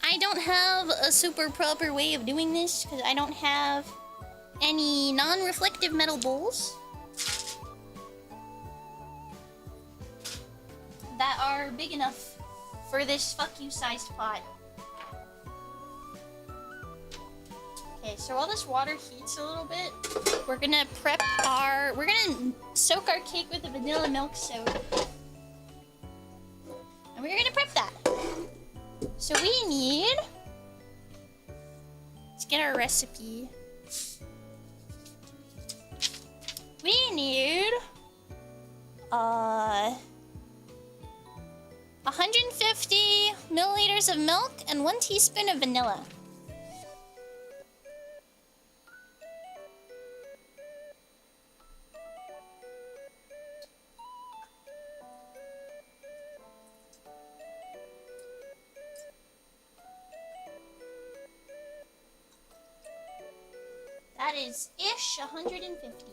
I don't have a super proper way of doing this because I don't have any non-reflective metal bowls that are big enough for this fuck you sized pot. Okay, so while this water heats a little bit, we're gonna soak our cake with a vanilla milk soap. And we're gonna prep that. So we need, let's get our recipe. We need 150 milliliters of milk and 1 teaspoon of vanilla. That is ish 150.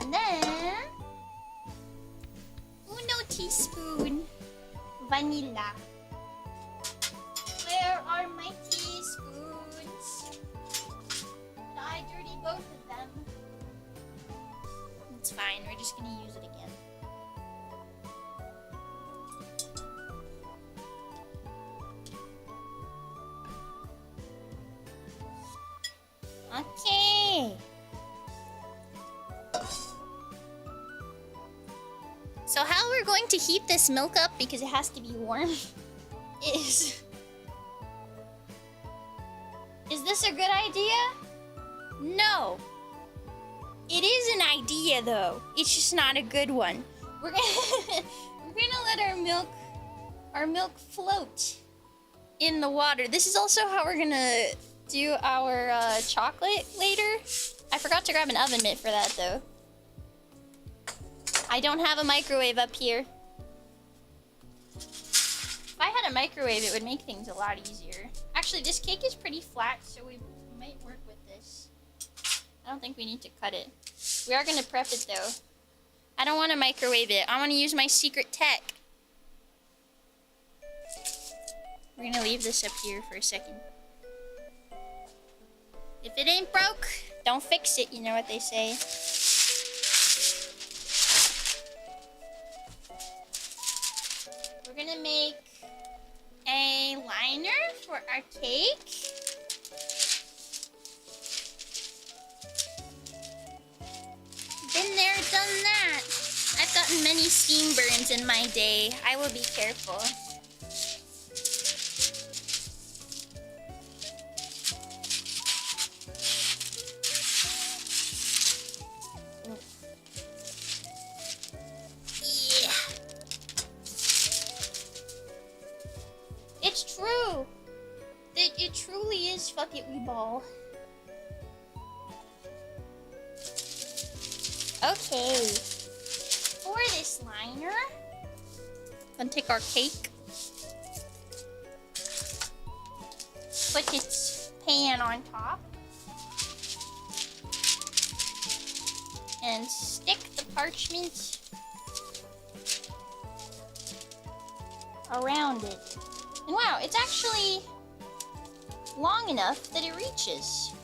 And then uno teaspoon vanilla. Where are my teaspoons? I dirty both of them. It's fine, we're just gonna use it again. Okay. So how we're going to heat this milk up, because it has to be warm, is this a good idea? No. It is an idea though. It's just not a good one. We're gonna let our milk float in the water. This is also how we're gonna do our chocolate later. I forgot to grab an oven mitt for that though. I don't have a microwave up here. If I had a microwave, it would make things a lot easier. Actually, this cake is pretty flat, so we might work with this. I don't think we need to cut it. We are gonna prep it though. I don't want to microwave it. I want to use my secret tech. We're gonna leave this up here for a second. If it ain't broke, don't fix it, you know what they say. We're gonna make a liner for our cake. Been there, done that. I've gotten many steam burns in my day. I will be careful. It's true. It truly is fuck it, we ball. Okay. For this liner, gonna take our cake, put its pan on top, and stick the parchment around it. And wow, it's actually long enough that it reaches.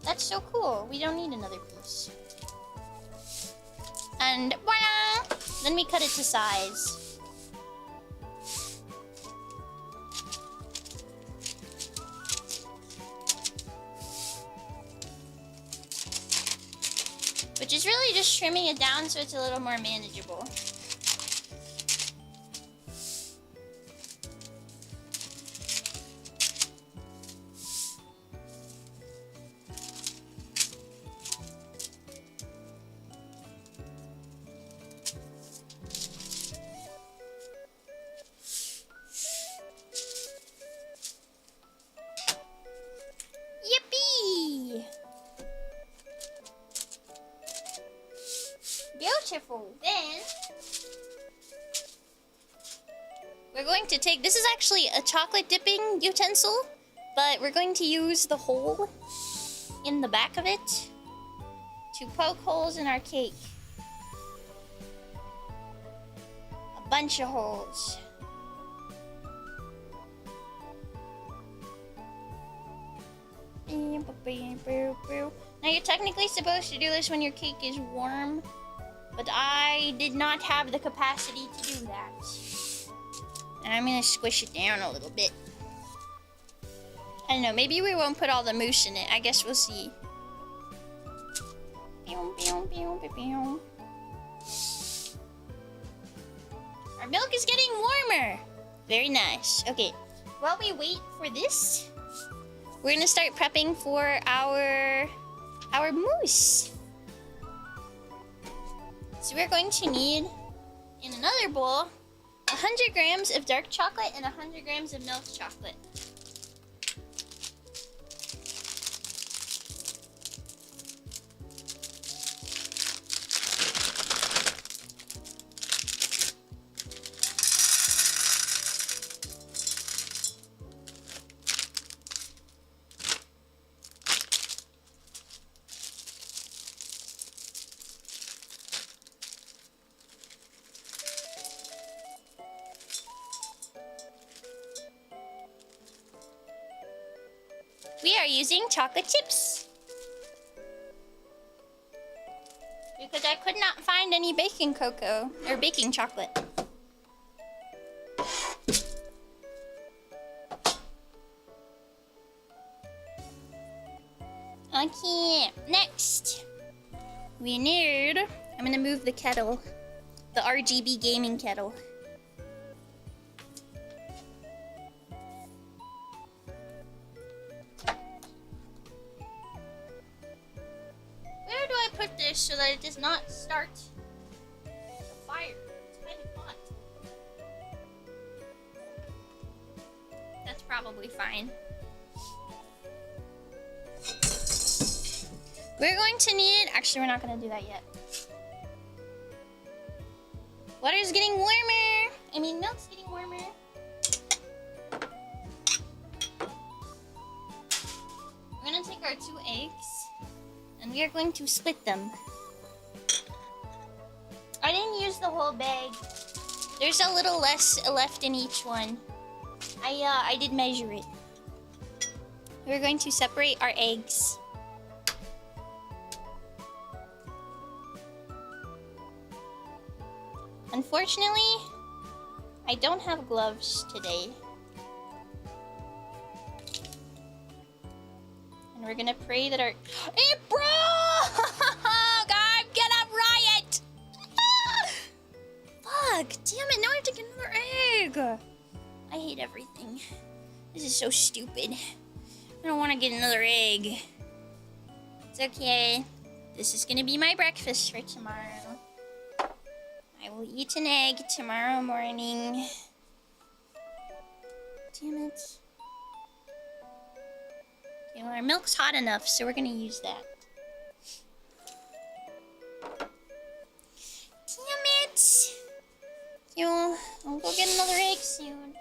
That's so cool. We don't need another piece. And voila! Then we cut it to size. Which is really just trimming it down so it's a little more manageable. Yippee! Beautiful. Then we're going to take, this is actually a chocolate dipping utensil, but we're going to use the hole in the back of it to poke holes in our cake. A bunch of holes. Now you're technically supposed to do this when your cake is warm, but I did not have the capacity to do that. And I'm gonna squish it down a little bit. I don't know, maybe we won't put all the mousse in it. I guess we'll see. Our milk is getting warmer. Very nice. Okay, while we wait for this, we're gonna start prepping for our mousse. So we're going to need, in another bowl, 100 grams of dark chocolate and 100 grams of milk chocolate. We are using chocolate chips because I could not find any baking cocoa or baking chocolate. Okay, next we need, I'm gonna move the kettle, the RGB gaming kettle. So that it does not start the fire. It's kind of hot. That's probably fine. We're going to need, actually we're not going to do that yet. Water's getting warmer. I mean, milk's getting warmer. We're going to take our 2 eggs and we are going to split them. I didn't use the whole bag. There's a little less left in each one. I did measure it. We're going to separate our eggs. Unfortunately, I don't have gloves today. And we're gonna pray that our... Hey, bro! God, get up, riot! Fuck, damn it, now I have to get another egg! I hate everything. This is so stupid. I don't want to get another egg. It's okay. This is gonna be my breakfast for tomorrow. I will eat an egg tomorrow morning. Damn it. Okay, well, our milk's hot enough, so we're gonna use that. Damn it! I'll go get another egg soon.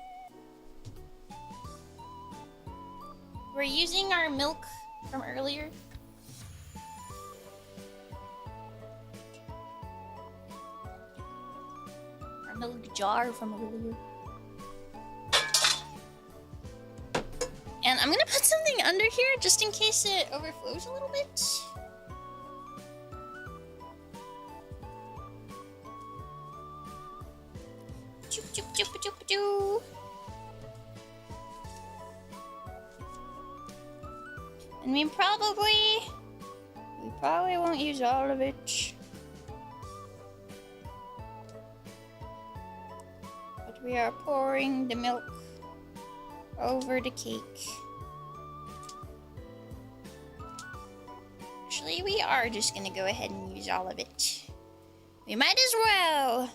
We're using our milk from earlier. Our milk jar from earlier. And I'm gonna put something under here just in case it overflows a little bit. Choop, choop, choop, choop, choop. And we probably won't use all of it. But we are pouring the milk over the cake. Actually, we are just gonna go ahead and use all of it. We might as well.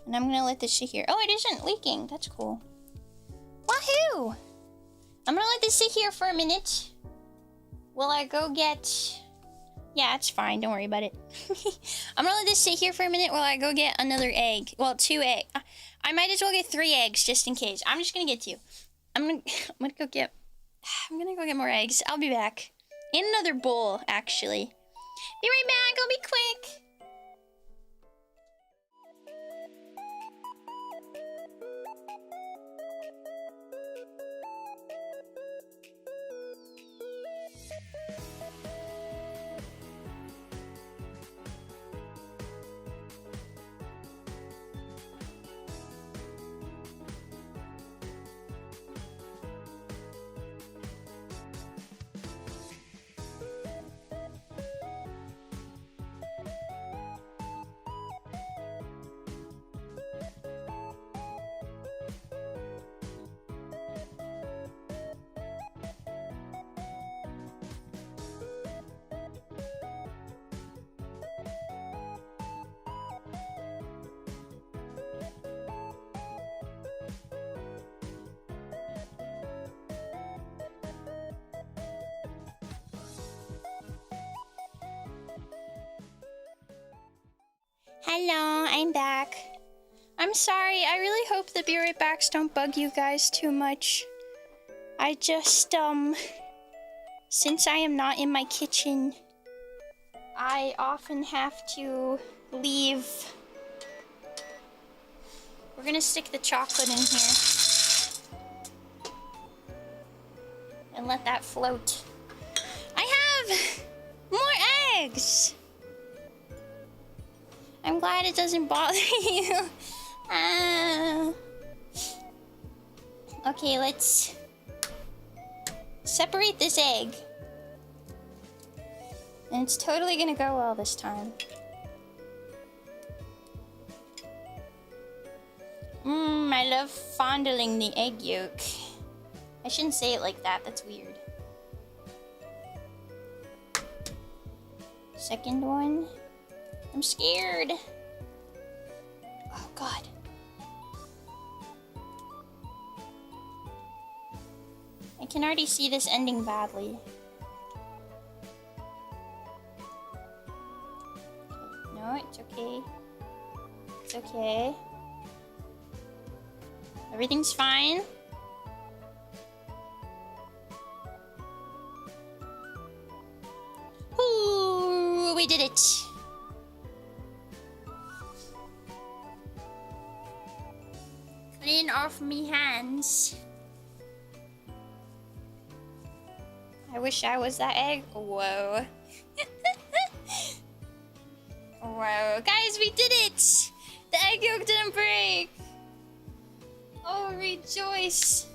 And I'm gonna let this sit here. Oh, it isn't leaking. That's cool. Wahoo! I'm gonna let this sit here for a minute. Will I go get... Yeah, it's fine. Don't worry about it. I'm gonna let this sit here for a minute while I go get another egg. Well, 2 eggs. I might as well get 3 eggs just in case. I'm just gonna get 2. I'm gonna go get more eggs. I'll be back. In another bowl, actually. Be right back. I'll be quick. Hello, I'm back. I'm sorry, I really hope the be right backs don't bug you guys too much. I just, since I am not in my kitchen, I often have to leave. We're gonna stick the chocolate in here and let that float. I have more eggs! I'm glad it doesn't bother you. Okay, let's separate this egg. And it's totally gonna go well this time. I love fondling the egg yolk. I shouldn't say it like that, that's weird. Second one. I'm scared. Oh, God. I can already see this ending badly. No, it's okay. It's okay. Everything's fine. Ooh, we did it. Clean off me hands. I wish I was that egg. Whoa. Whoa. Guys, we did it! The egg yolk didn't break! Oh, rejoice!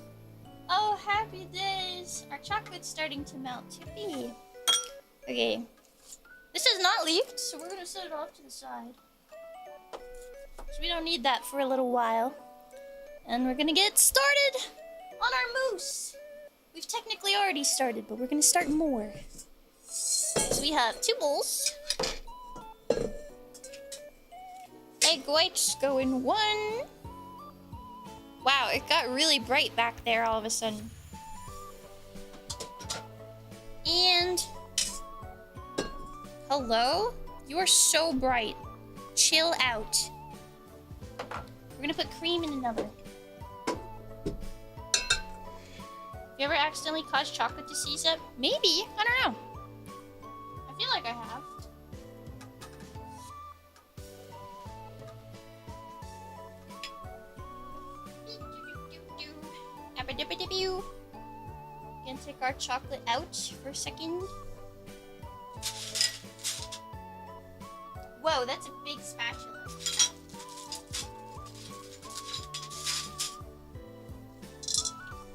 Oh, happy days! Our chocolate's starting to melt. Yippee! Okay. This is not leaked, so we're gonna set it off to the side. So we don't need that for a little while. And we're gonna get started on our mousse. We've technically already started, but we're gonna start more. So we have 2 bowls. Egg whites go in 1. Wow, it got really bright back there all of a sudden. And... hello? You are so bright. Chill out. We're gonna put cream in another. You ever accidentally caused chocolate to seize up? Maybe. I don't know. I feel like I have. take our chocolate out for a second. Whoa, that's a big spatula.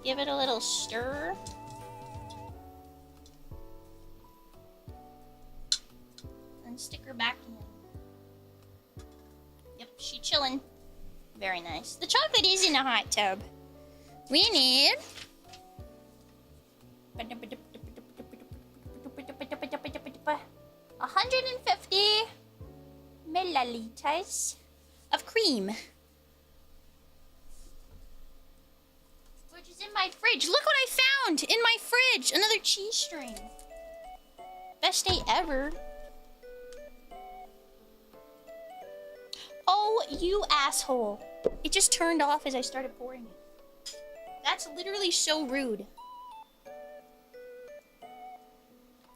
Give it a little stir. And stick her back in. Yep, she chilling. Very nice. The chocolate is in a hot tub. We need 150 milliliters of cream. Which is in my fridge. Look what I found in my fridge. Another cheese string. Best day ever. Oh, you asshole. It just turned off as I started pouring it. That's literally so rude.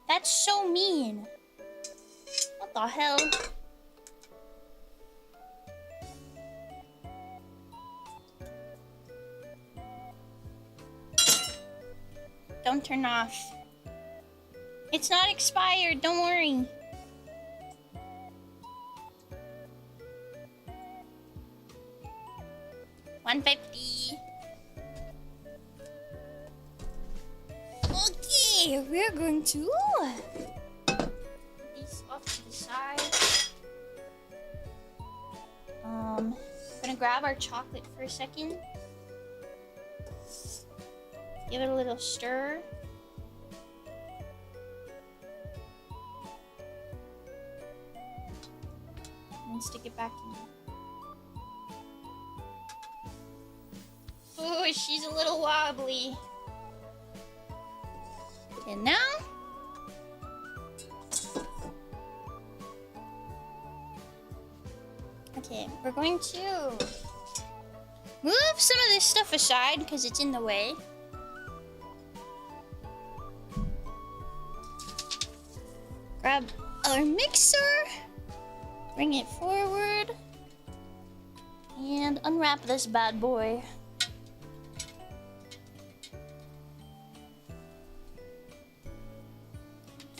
That's so mean. What the hell? Don't turn off. It's not expired, don't worry. $150. Okay, we're going to put these off to the side. Gonna grab our chocolate for a second. Give it a little stir. And stick it back in. Oh, she's a little wobbly. And now, okay, we're going to move some of this stuff aside because it's in the way. Grab our mixer, bring it forward, and unwrap this bad boy.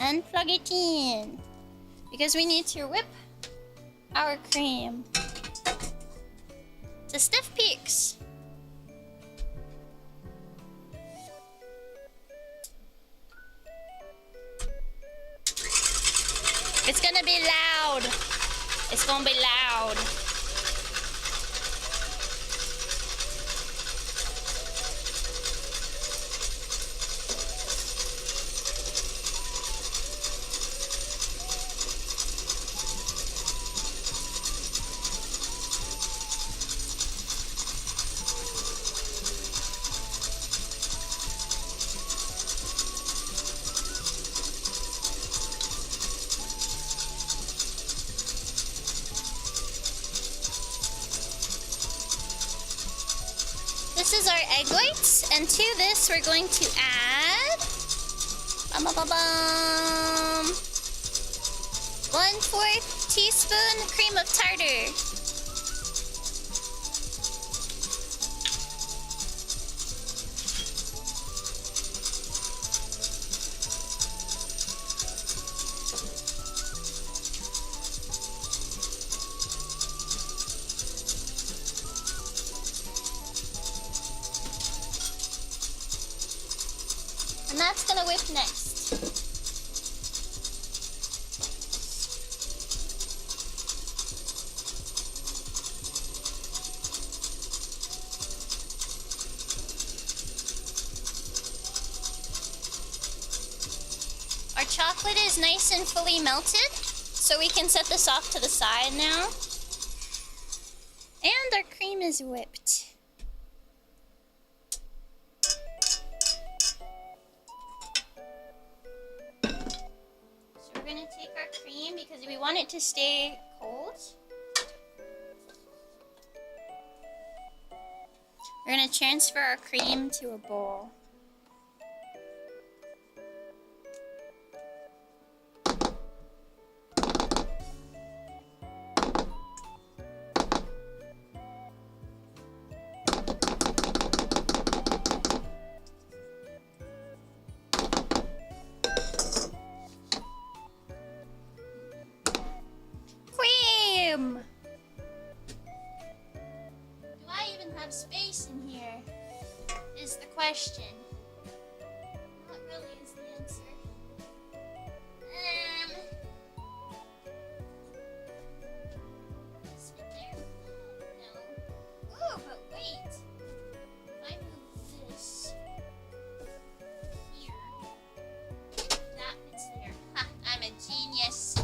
And plug it in because we need to whip our cream to stiff peaks. It's gonna be loud. It's gonna be loud. This is our egg whites, and to this we're going to add 1/4 teaspoon cream of tartar. And that's gonna whip next. Our chocolate is nice and fully melted, so we can set this off to the side now. And our cream is whipped. We're gonna take our cream because we want it to stay cold. We're gonna transfer our cream to a bowl. have space in here? Is the question. What really is the answer? This fit there? No. Ooh, but wait. If I move this here, that fits there. Ha! I'm a genius.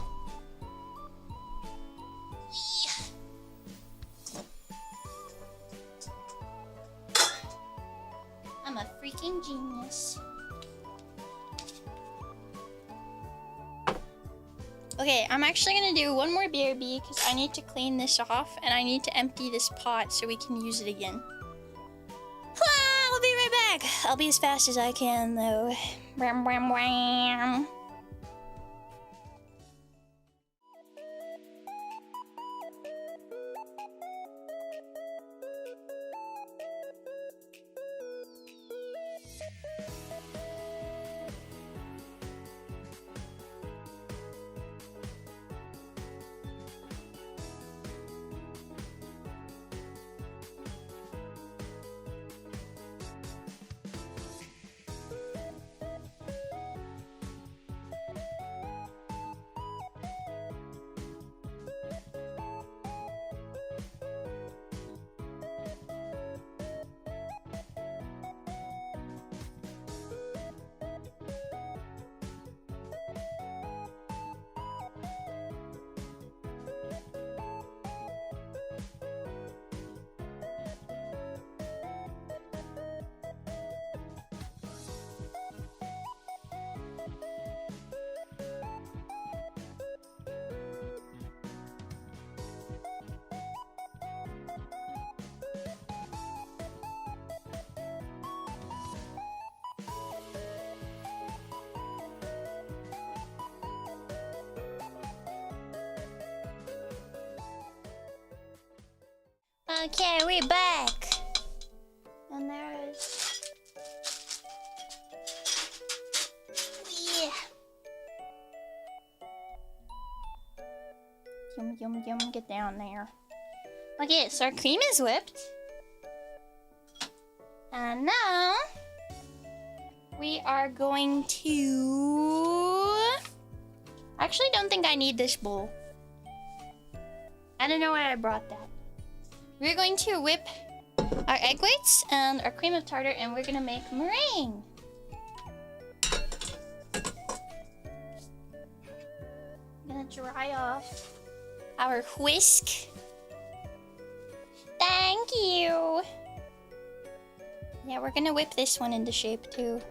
I'm a freaking genius. Okay, I'm actually gonna do one more BRB because I need to clean this off and I need to empty this pot so we can use it again. I'll be right back. I'll be as fast as I can though. Wham, wham, wham. Okay, we're back. And there is... Yeah. Yum, yum, yum, get down there. Okay, so our cream is whipped. And now... we are going to... I actually don't think I need this bowl. I don't know why I brought that. We're going to whip our egg whites and our cream of tartar and we're gonna make meringue. I'm gonna dry off our whisk. Thank you. Yeah, we're gonna whip this one into shape too.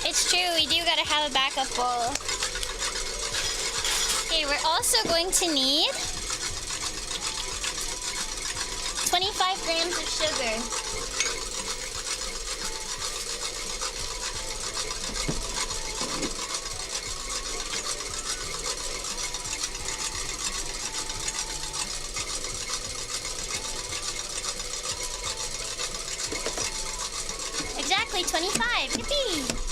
It's true, we do gotta have a backup bowl. Okay, we're also going to need 25 grams of sugar. Exactly, 25. Yippee!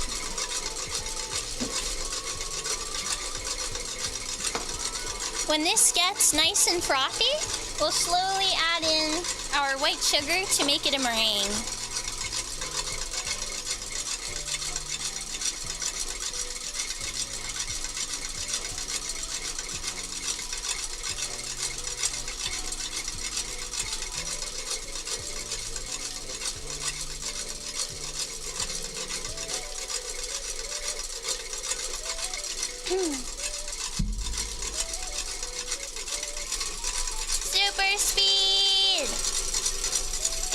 When this gets nice and frothy, we'll slowly add in our white sugar to make it a meringue. Super speed!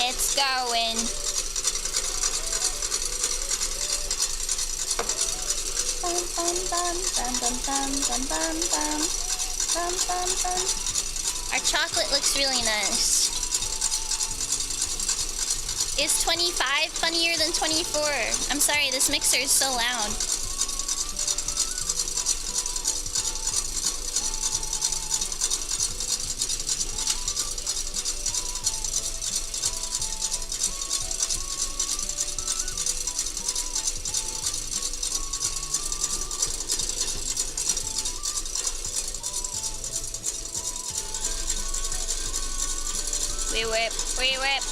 It's going. Bum, bum, bum, bum, bum, bum, bum, bum, bum. Bum, bum, bum. Our chocolate looks really nice. Is 25 funnier than 24? I'm sorry, this mixer is so loud. We whip. We whip.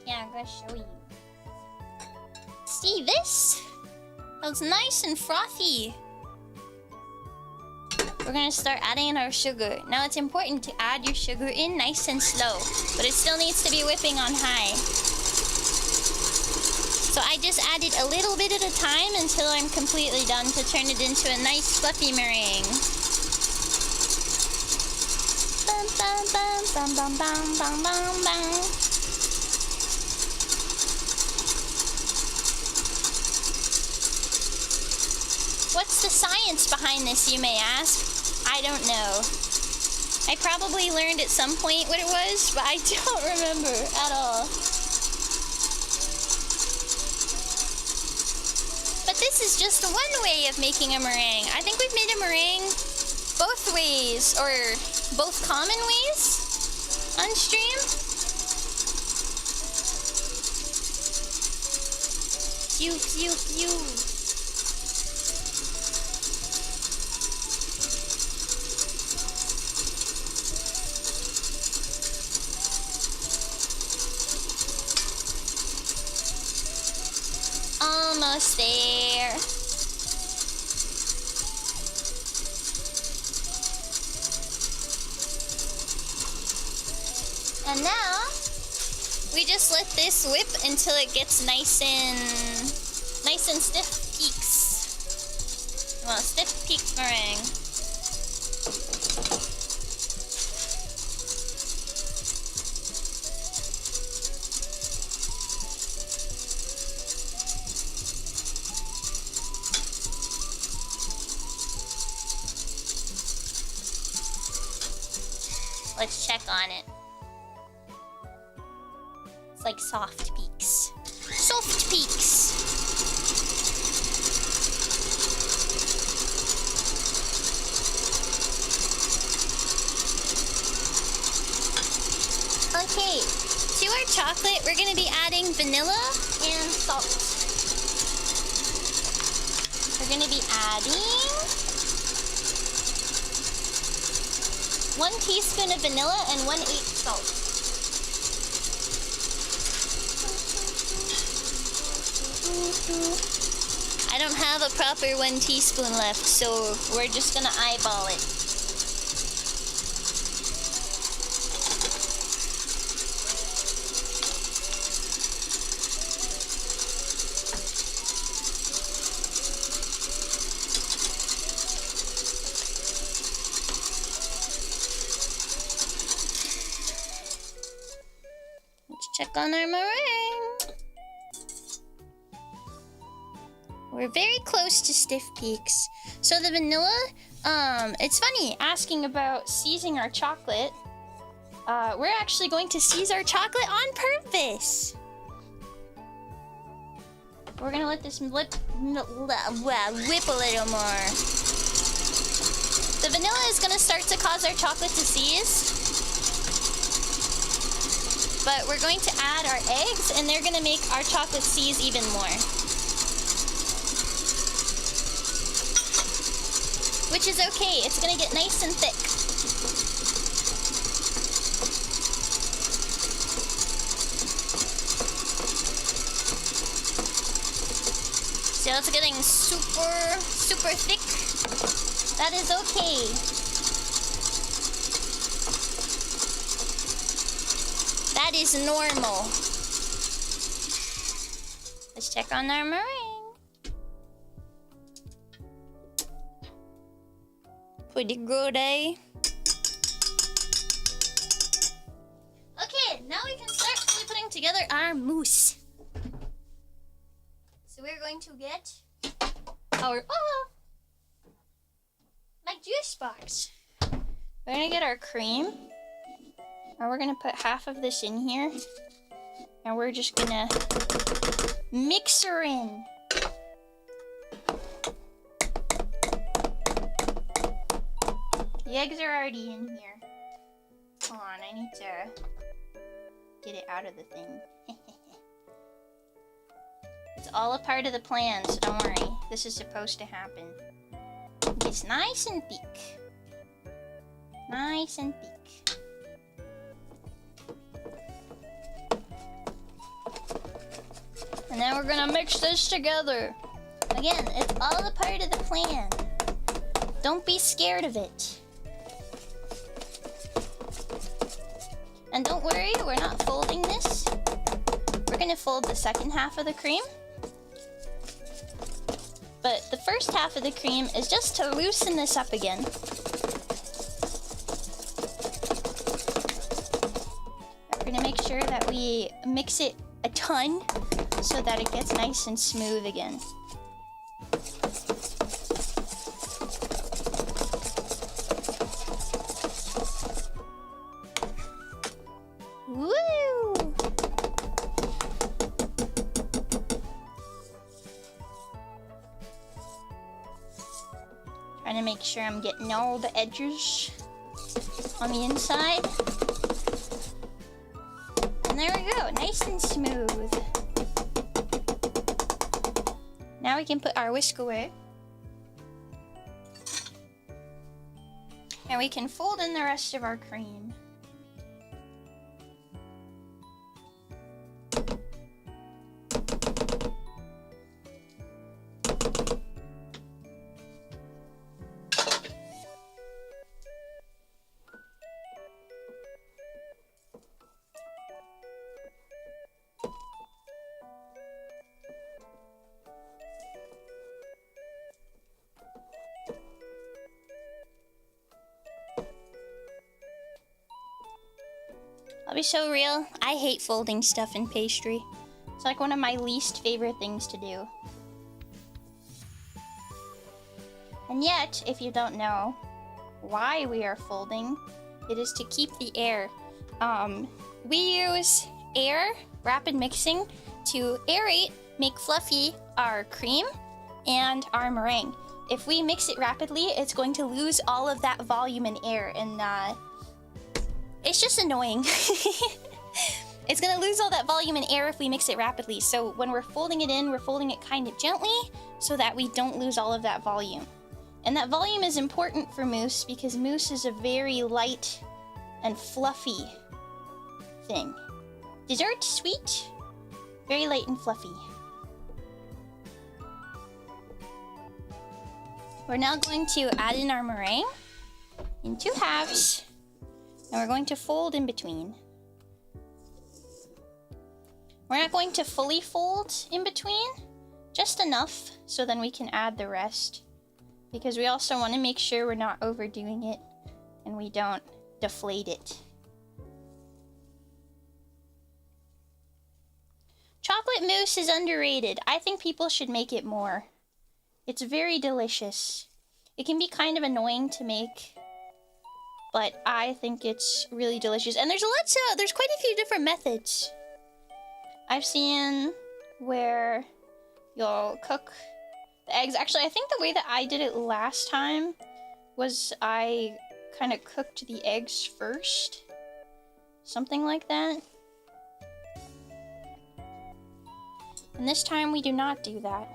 Yeah, I'm gonna show you. See this? That's nice and frothy. We're gonna start adding in our sugar. Now it's important to add your sugar in nice and slow, but it still needs to be whipping on high. So I just added a little bit at a time until I'm completely done to turn it into a nice fluffy meringue. Bum bum bum bum bum bum bum bum bum. What's the science behind this, you may ask? I don't know. I probably learned at some point what it was, but I don't remember at all. But this is just one way of making a meringue. I think we've made a meringue both ways, or both common ways on stream. Pew, pew, pew. Almost there. And now we just let this whip until it gets nice and stiff peaks. Well, stiff peaks meringue. Let's check on it. It's like soft peaks. Soft peaks! Okay, to our chocolate, we're gonna be adding vanilla and salt. We're gonna be adding 1 teaspoon of vanilla and 1/8 salt. I don't have a proper 1 teaspoon left, so we're just gonna eyeball it. Check on our meringue. We're very close to stiff peaks. So the vanilla, it's funny asking about seizing our chocolate. We're actually going to seize our chocolate on purpose. We're gonna let this whip a little more. The vanilla is gonna start to cause our chocolate to seize. But we're going to add our eggs, and they're gonna make our chocolate seize even more. Which is okay, it's gonna get nice and thick. So it's getting super thick. That is okay. That is normal. Let's check on our meringue. Pretty good, eh? Okay, now we can start fully putting together our mousse. So we're going to get our my juice box. We're gonna get our cream. And we're gonna put half of this in here. And we're just gonna mix her in. The eggs are already in here. Hold on, I need to get it out of the thing. It's all a part of the plan, so don't worry. This is supposed to happen. It's nice and thick. Nice and thick. And then we're gonna mix this together. Again, it's all a part of the plan. Don't be scared of it. And don't worry, we're not folding this. We're gonna fold the second half of the cream. But the first half of the cream is just to loosen this up again. We're gonna make sure that we mix it a ton so that it gets nice and smooth again. Woo! Trying to make sure I'm getting all the edges on the inside. And there we go, nice and smooth. Now we can put our whisk away. And we can fold in the rest of our cream. I'll be so real, I hate folding stuff in pastry. It's like one of my least favorite things to do. And yet, if you don't know why we are folding, it is to keep the air. We use air, rapid mixing, to aerate, make fluffy our cream and our meringue. If we mix it rapidly, it's going to lose all of that volume and air, and it's just annoying. It's gonna lose all that volume and air if we mix it rapidly. So when we're folding it in, we're folding it kind of gently so that we don't lose all of that volume. And that volume is important for mousse because mousse is a very light and fluffy thing. Dessert, sweet, very light and fluffy. We're now going to add in our meringue in 2 halves. And we're going to fold in between. We're not going to fully fold in between, just enough so then we can add the rest. Because we also want to make sure we're not overdoing it and we don't deflate it. Chocolate mousse is underrated. I think people should make it more. It's very delicious. It can be kind of annoying to make, but I think it's really delicious. And there's quite a few different methods. I've seen where you'll cook the eggs. Actually, I think the way that I did it last time was I kind of cooked the eggs first. Something like that. And this time we do not do that.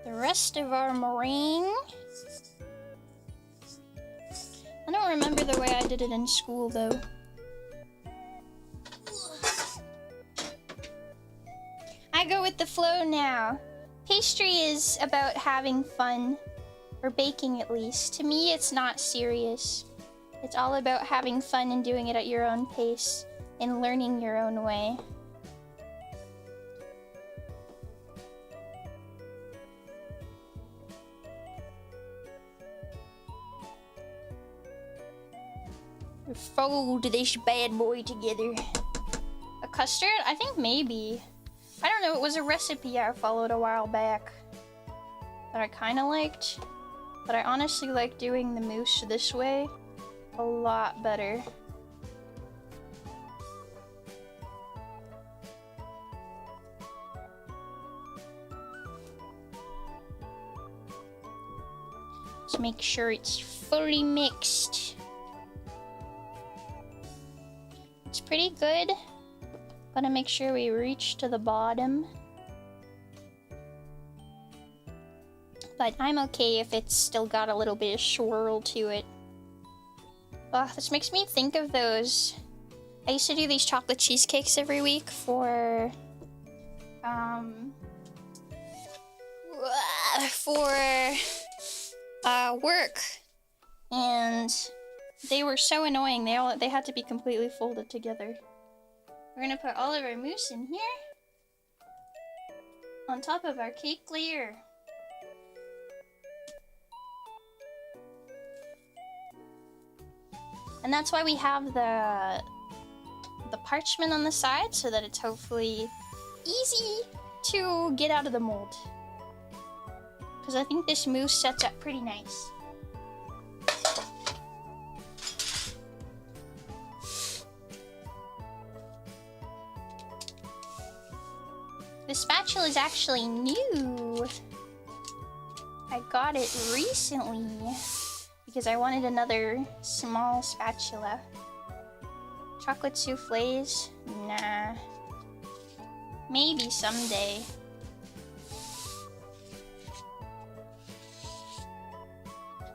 The rest of our meringue. I don't remember the way I did it in school, though. I go with the flow now. Pastry is about having fun, or baking at least. To me, it's not serious. It's all about having fun and doing it at your own pace and learning your own way. Fold this bad boy together. A custard? I think maybe. I don't know, it was a recipe I followed a while back that I kind of liked, but I honestly like doing the mousse this way a lot better. Let's make sure it's fully mixed. It's pretty good. Gotta make sure we reach to the bottom. but I'm okay if it's still got a little bit of swirl to it. Ugh, this makes me think of those. I used to do these chocolate cheesecakes every week for work, and they were so annoying. They had to be completely folded together. We're gonna put all of our mousse in here on top of our cake layer. And that's why we have the parchment on the side, so that it's hopefully easy to get out of the mold. Because I think this mousse sets up pretty nice. The spatula is actually new. I got it recently because I wanted another small spatula. Chocolate soufflés? Nah. Maybe someday.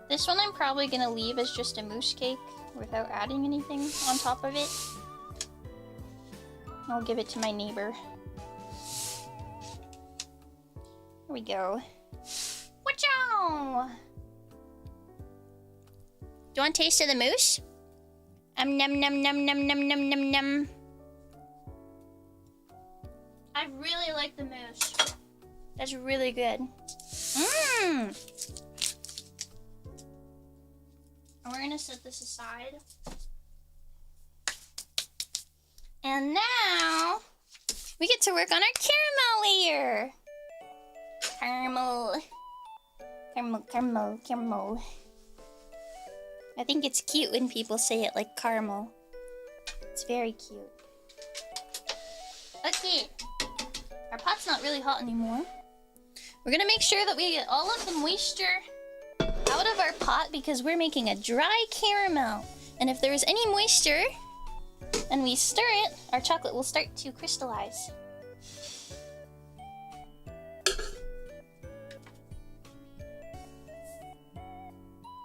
This one I'm probably gonna leave as just a mousse cake without adding anything on top of it. I'll give it to my neighbor. Here we go. Wachow! Do you want a taste of the mousse? Num num num num num num num num. I really like the mousse. That's really good. Mmm. And we're gonna set this aside. And now we get to work on our caramel layer. Caramel. Caramel, caramel, caramel. I think it's cute when people say it like caramel. It's very cute. Okay. Our pot's not really hot anymore. We're gonna make sure that we get all of the moisture out of our pot because we're making a dry caramel. And if there's any moisture and we stir it, our chocolate will start to crystallize.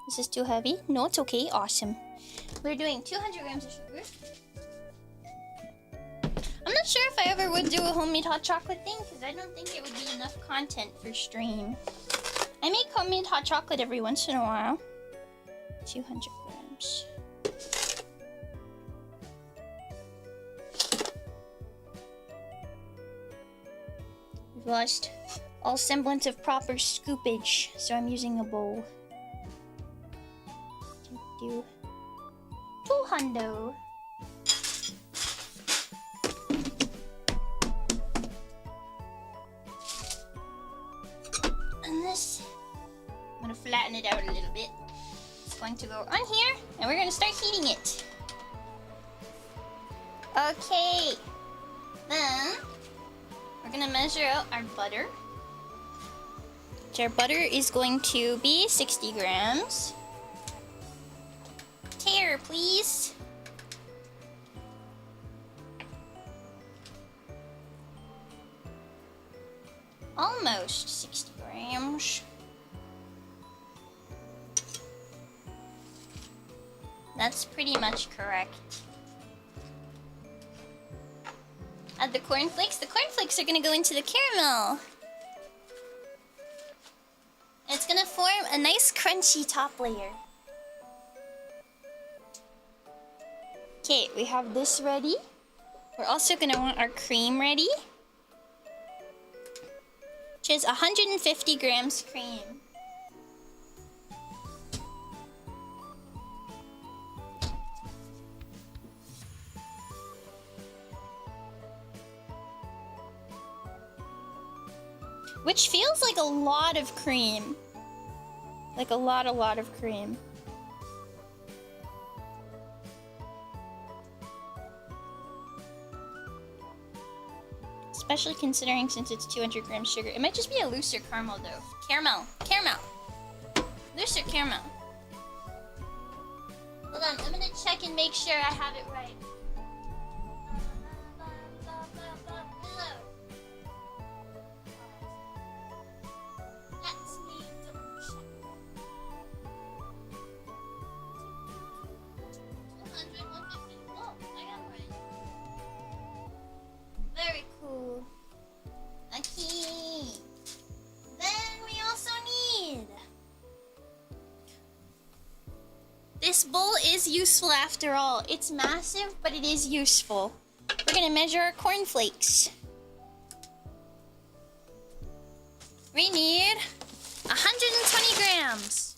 This is too heavy? No, it's okay. Awesome. We're doing 200 grams of sugar. I'm not sure if I ever would do a homemade hot chocolate thing because I don't think it would be enough content for stream. I make homemade hot chocolate every once in a while. 200 grams. We've lost all semblance of proper scoopage, so I'm using a bowl. Do 200. And this, I'm gonna flatten it out a little bit. It's going to go on here, and we're gonna start heating it. Okay, then we're gonna measure out our butter. Our butter is going to be 60 grams. Tear, please. Almost 60 grams. That's pretty much correct. Add the cornflakes. The cornflakes are gonna go into the caramel. It's gonna form a nice crunchy top layer. Okay, we have this ready. We're also gonna want our cream ready, which is 150 grams cream. Which feels like a lot of cream. Like a lot of cream. Especially considering since it's 200 grams sugar. It might just be a looser caramel though. Caramel. Caramel. Looser caramel. Hold on, I'm gonna check and make sure I have it right. Let's need to is useful after all. It's massive, but it is useful. We're gonna measure our cornflakes. We need 120 grams.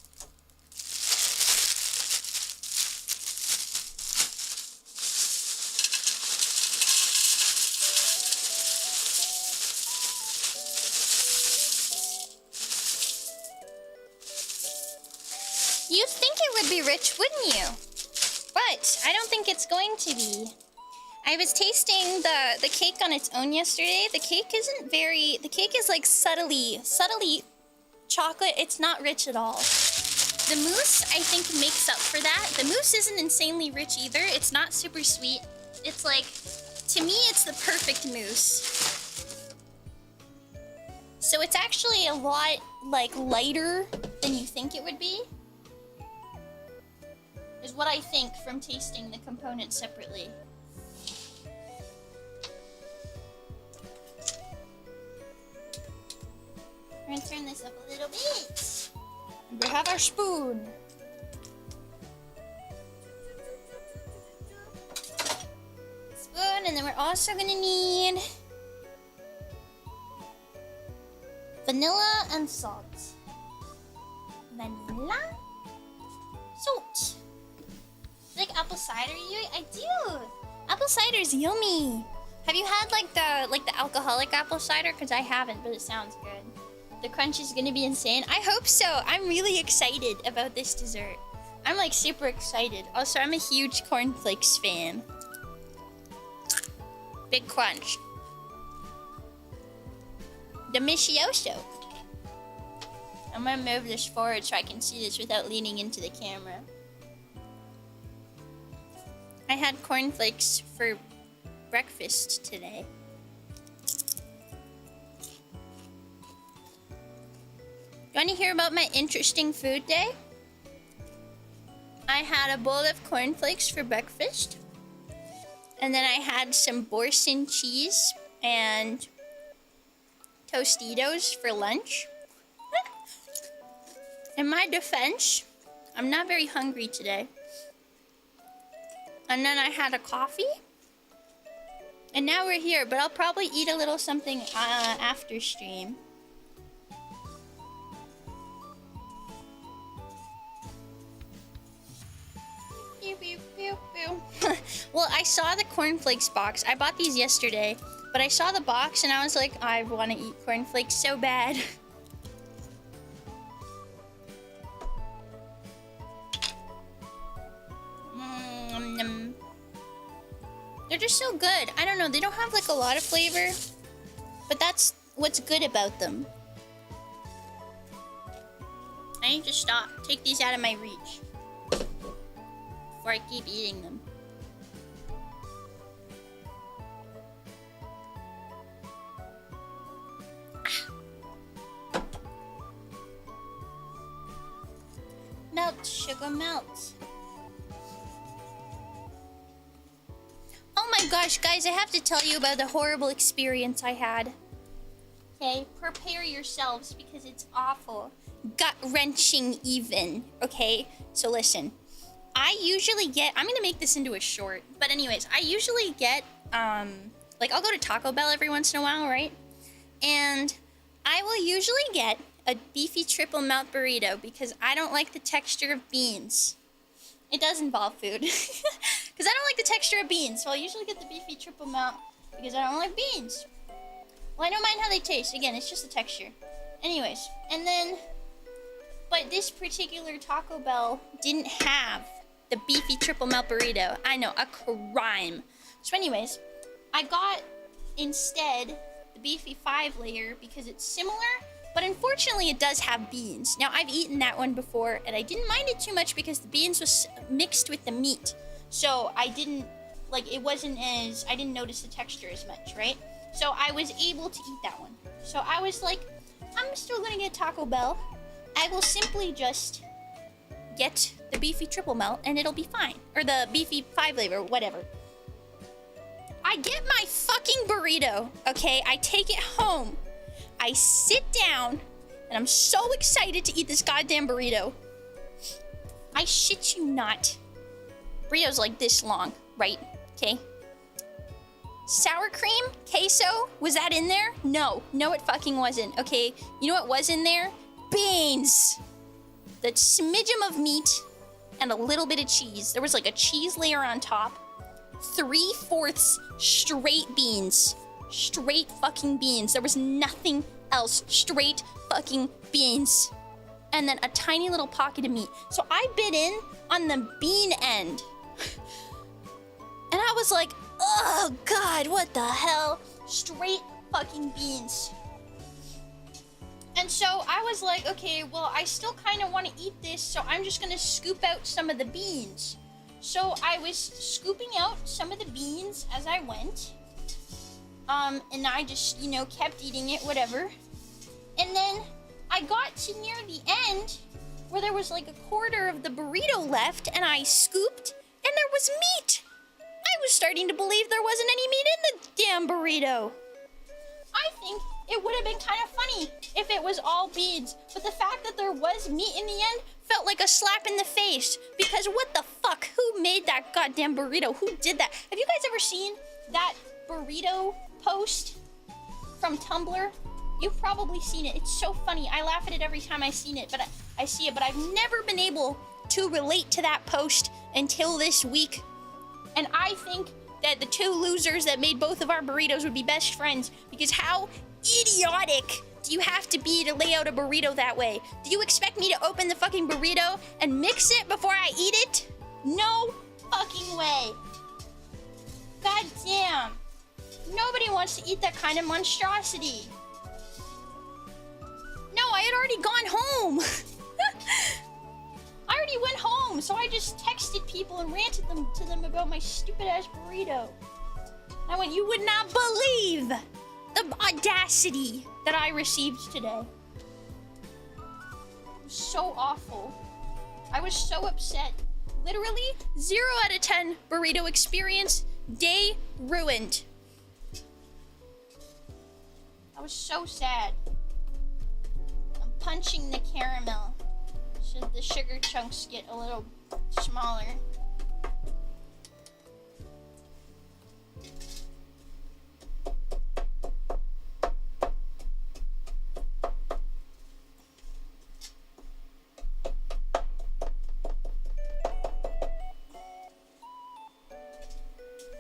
You'd think it would be rich, wouldn't you? But I don't think it's going to be. I was tasting the cake on its own yesterday. The cake isn't very... The cake is like subtly chocolate. It's not rich at all. The mousse, I think, makes up for that. The mousse isn't insanely rich either. It's not super sweet. It's like... To me, it's the perfect mousse. So it's actually a lot, like, lighter than you think it would be. Is what I think from tasting the components separately. We're gonna turn this up a little bit. And we have our spoon. Spoon, and then we're also gonna need vanilla and salt. Vanilla, salt. You like apple cider? I do. Apple cider is yummy. Have you had like the alcoholic apple cider? Because I haven't, but it sounds good. The crunch is gonna be insane. I hope so. I'm really excited about this dessert. I'm like super excited. Also, I'm a huge cornflakes fan. Big crunch. Delicioso. I'm gonna move this forward so I can see this without leaning into the camera. I had cornflakes for breakfast today. You want to hear about my interesting food day? I had a bowl of cornflakes for breakfast. And then I had some Boursin cheese and Tostitos for lunch. In my defense, I'm not very hungry today. And then I had a coffee. And now we're here, but I'll probably eat a little something after stream. Pew, pew, pew, pew. Well, I saw the cornflakes box. I bought these yesterday, but I saw the box and I was like, I want to eat cornflakes so bad. They're just so good. I don't know, they don't have like a lot of flavor, but that's what's good about them. I need to stop. Take these out of my reach before I keep eating them. Melt, sugar, melt. Oh my gosh, guys, I have to tell you about the horrible experience I had. Okay, prepare yourselves because it's awful. Gut-wrenching even, okay? So listen, I usually get, I'm gonna make this into a short, but anyways, I usually get, like I'll go to Taco Bell every once in a while, right? And I will usually get a beefy triple melt burrito because I don't like the texture of beans. It does involve food. Because I don't like the texture of beans, so I'll usually get the beefy triple melt because I don't like beans. Well, I don't mind how they taste. Again, it's just the texture. Anyways, and then, but this particular Taco Bell didn't have the beefy triple melt burrito. I know, a crime. So anyways, I got instead the beefy 5-layer because it's similar, but unfortunately it does have beans. Now, I've eaten that one before, and I didn't mind it too much because the beans was mixed with the meat. So I didn't, like, it wasn't as, I didn't notice the texture as much, right? So I was able to eat that one. So I was like, I'm still gonna get Taco Bell. I will simply just get the beefy triple melt and it'll be fine. Or the beefy 5-layer, whatever. I get my fucking burrito, okay? I take it home. I sit down and I'm so excited to eat this goddamn burrito. I shit you not. Burrito's like this long, right? Okay. Sour cream, queso, was that in there? No, it fucking wasn't. Okay, you know what was in there? Beans. The smidgen of meat and a little bit of cheese. There was like a cheese layer on top. 3/4 straight beans. Straight fucking beans. There was nothing else. Straight fucking beans. And then a tiny little pocket of meat. So I bit in on the bean end. And I was like, oh God, what the hell? Straight fucking beans. And so I was like, okay, well, I still kind of want to eat this, so I'm just gonna scoop out some of the beans. So I was scooping out some of the beans as I went. And I just, you know, kept eating it, whatever. And then I got to near the end where there was like a quarter of the burrito left, and I scooped, and there was meat. I was starting to believe there wasn't any meat in the damn burrito. I think it would have been kind of funny if it was all beans, but the fact that there was meat in the end felt like a slap in the face, because what the fuck? Who made that goddamn burrito? Who did that? Have you guys ever seen that burrito post from Tumblr? You've probably seen it. It's so funny. I laugh at it every time I see it, but I've never been able to relate to that post until this week. And I think that the two losers that made both of our burritos would be best friends, because how idiotic do you have to be to lay out a burrito that way? Do you expect me to open the fucking burrito and mix it before I eat it? No fucking way. God damn. Nobody wants to eat that kind of monstrosity. No, I had already gone home. I already went home, so I just texted people and ranted to them about my stupid ass burrito. I went, you would not believe the audacity that I received today. It was so awful. I was so upset. Literally 0 out of 10 burrito experience. Day ruined. I was so sad. I'm punching the caramel. So the sugar chunks get a little smaller.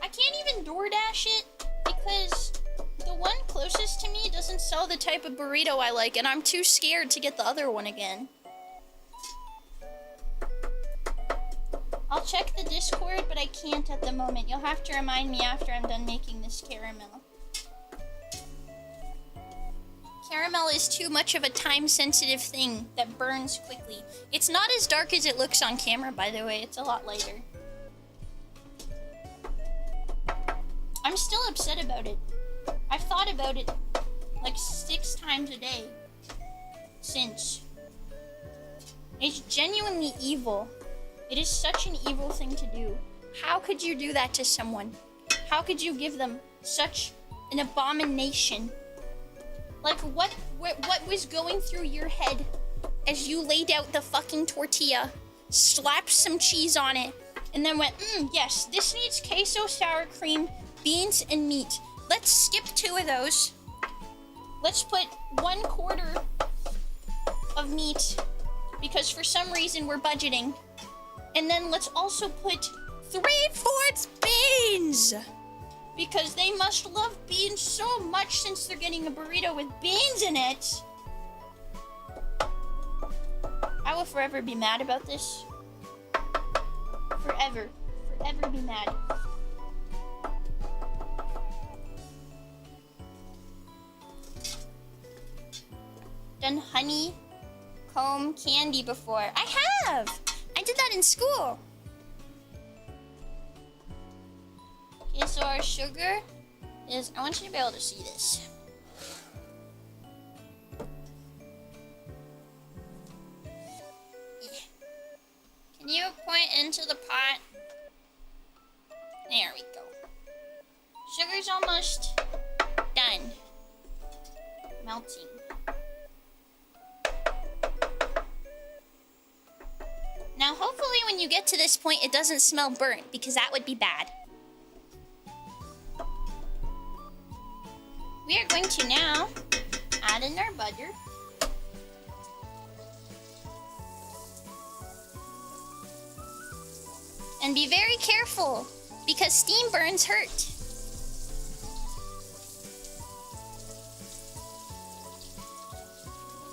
I can't even DoorDash it because the one closest to me doesn't sell the type of burrito I like, and I'm too scared to get the other one again. I'll check the Discord, but I can't at the moment. You'll have to remind me after I'm done making this caramel. Caramel is too much of a time-sensitive thing that burns quickly. It's not as dark as it looks on camera, by the way. It's a lot lighter. I'm still upset about it. I've thought about it like 6 times a day since. It's genuinely evil. It is such an evil thing to do. How could you do that to someone? How could you give them such an abomination? Like, what was going through your head as you laid out the fucking tortilla, slapped some cheese on it, and then went, yes, this needs queso, sour cream, beans, and meat. Let's skip 2 of those. Let's put 1/4 of meat, because for some reason we're budgeting. And then let's also put 3/4 beans, because they must love beans so much since they're getting a burrito with beans in it. I will forever be mad about this. Forever be mad. Done honeycomb candy before. I have! I did that in school. Okay, so our sugar is, I want you to be able to see this. Can you point into the pot? There we go. Sugar's almost done melting. Now, hopefully when when you get to this point it doesn't smell burnt, because that would be bad. We are going to now add in our butter. And be very careful, because steam burns hurt.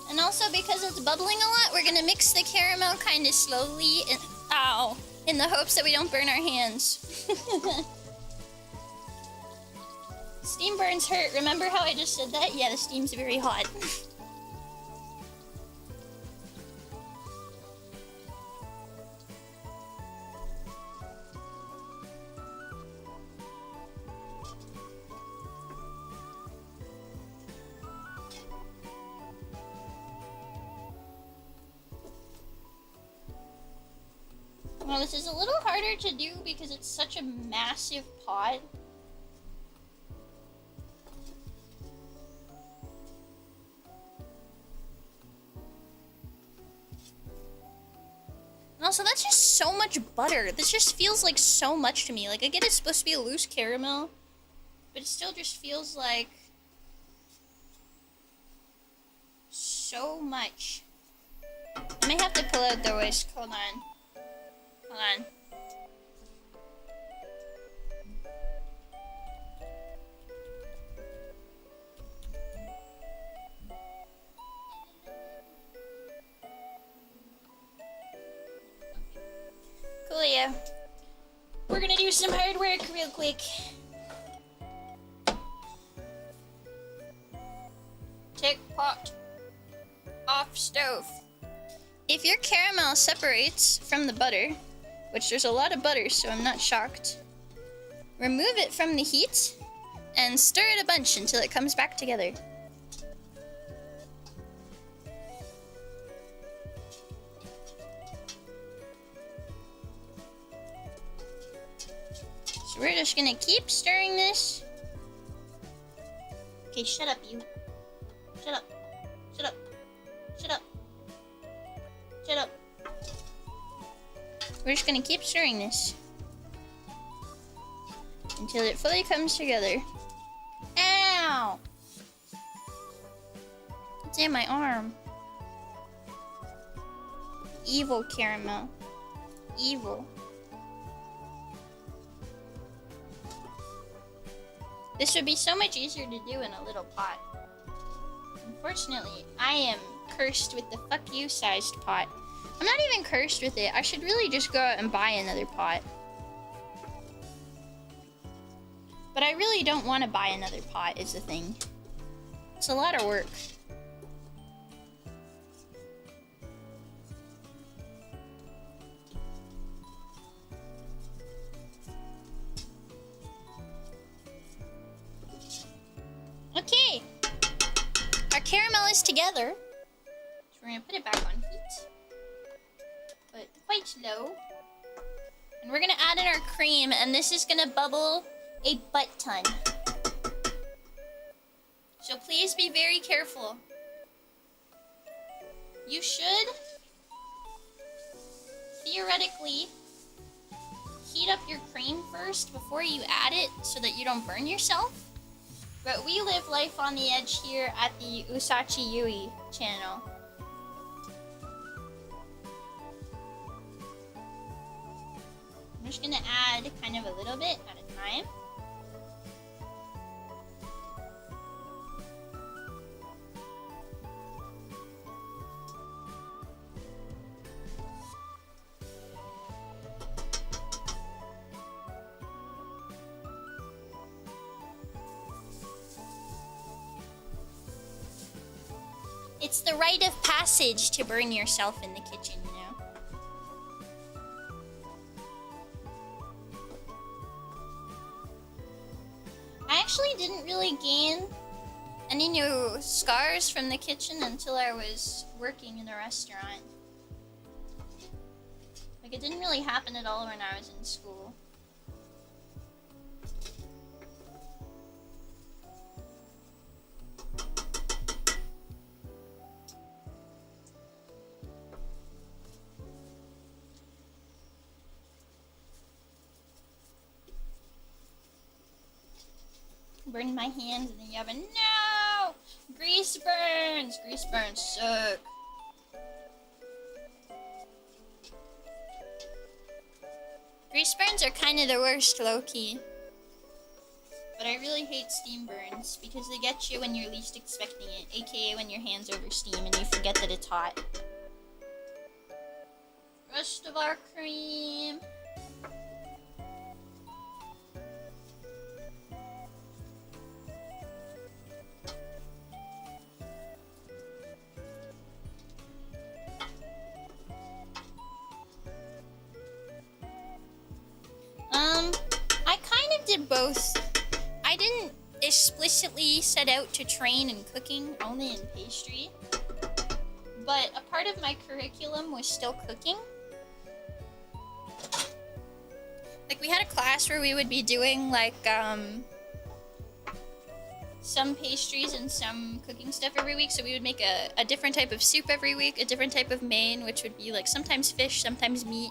And also, because it's bubbling a lot, we're gonna mix the caramel kind of slowly in the hopes that we don't burn our hands. Steam burns hurt. Remember how I just said that? Yeah, the steam's very hot. Well, this is a little harder to do because it's such a massive pot. And also, that's just so much butter. This just feels like so much to me. Like, I get it's supposed to be a loose caramel, but it still just feels like so much. I may have to pull out the whisk. Hold on. Hold on. Cool, yeah. We're gonna do some hard work real quick. Take pot off stove. If your caramel separates from the butter, which there's a lot of butter, so I'm not shocked, remove it from the heat and stir it a bunch until it comes back together. So we're just gonna keep stirring this. Okay, shut up, you. Shut up. Shut up. Shut up. Shut up. We're just gonna keep stirring this until it fully comes together. Ow! It's in my arm. Evil caramel. Evil. This would be so much easier to do in a little pot. Unfortunately, I am cursed with the fuck you sized pot. I'm not even cursed with it. I should really just go out and buy another pot. But I really don't want to buy another pot is the thing. It's a lot of work. Okay. Our caramel is together. So we're gonna put it back on heat. But quite low. And we're gonna add in our cream, and this is gonna bubble a butt ton. So please be very careful. You should theoretically heat up your cream first before you add it so that you don't burn yourself. But we live life on the edge here at the Usachi channel. I'm just gonna add kind of a little bit at a time. It's the rite of passage to burn yourself in the kitchen, you know? I actually didn't really gain any new scars from the kitchen until I was working in a restaurant. Like, it didn't really happen at all when I was in school. Burned my hands in the oven. No! Grease burns! Grease burns suck. Grease burns are kind of the worst, low-key. But I really hate steam burns because they get you when you're least expecting it, aka when your hand's over steam and you forget that it's hot. Rest of our cream. I kind of did both. I didn't explicitly set out to train in cooking, only in pastry. But a part of my curriculum was still cooking. Like, we had a class where we would be doing, like, some pastries and some cooking stuff every week. So we would make a different type of soup every week, a different type of main, which would be, like, sometimes fish, sometimes meat.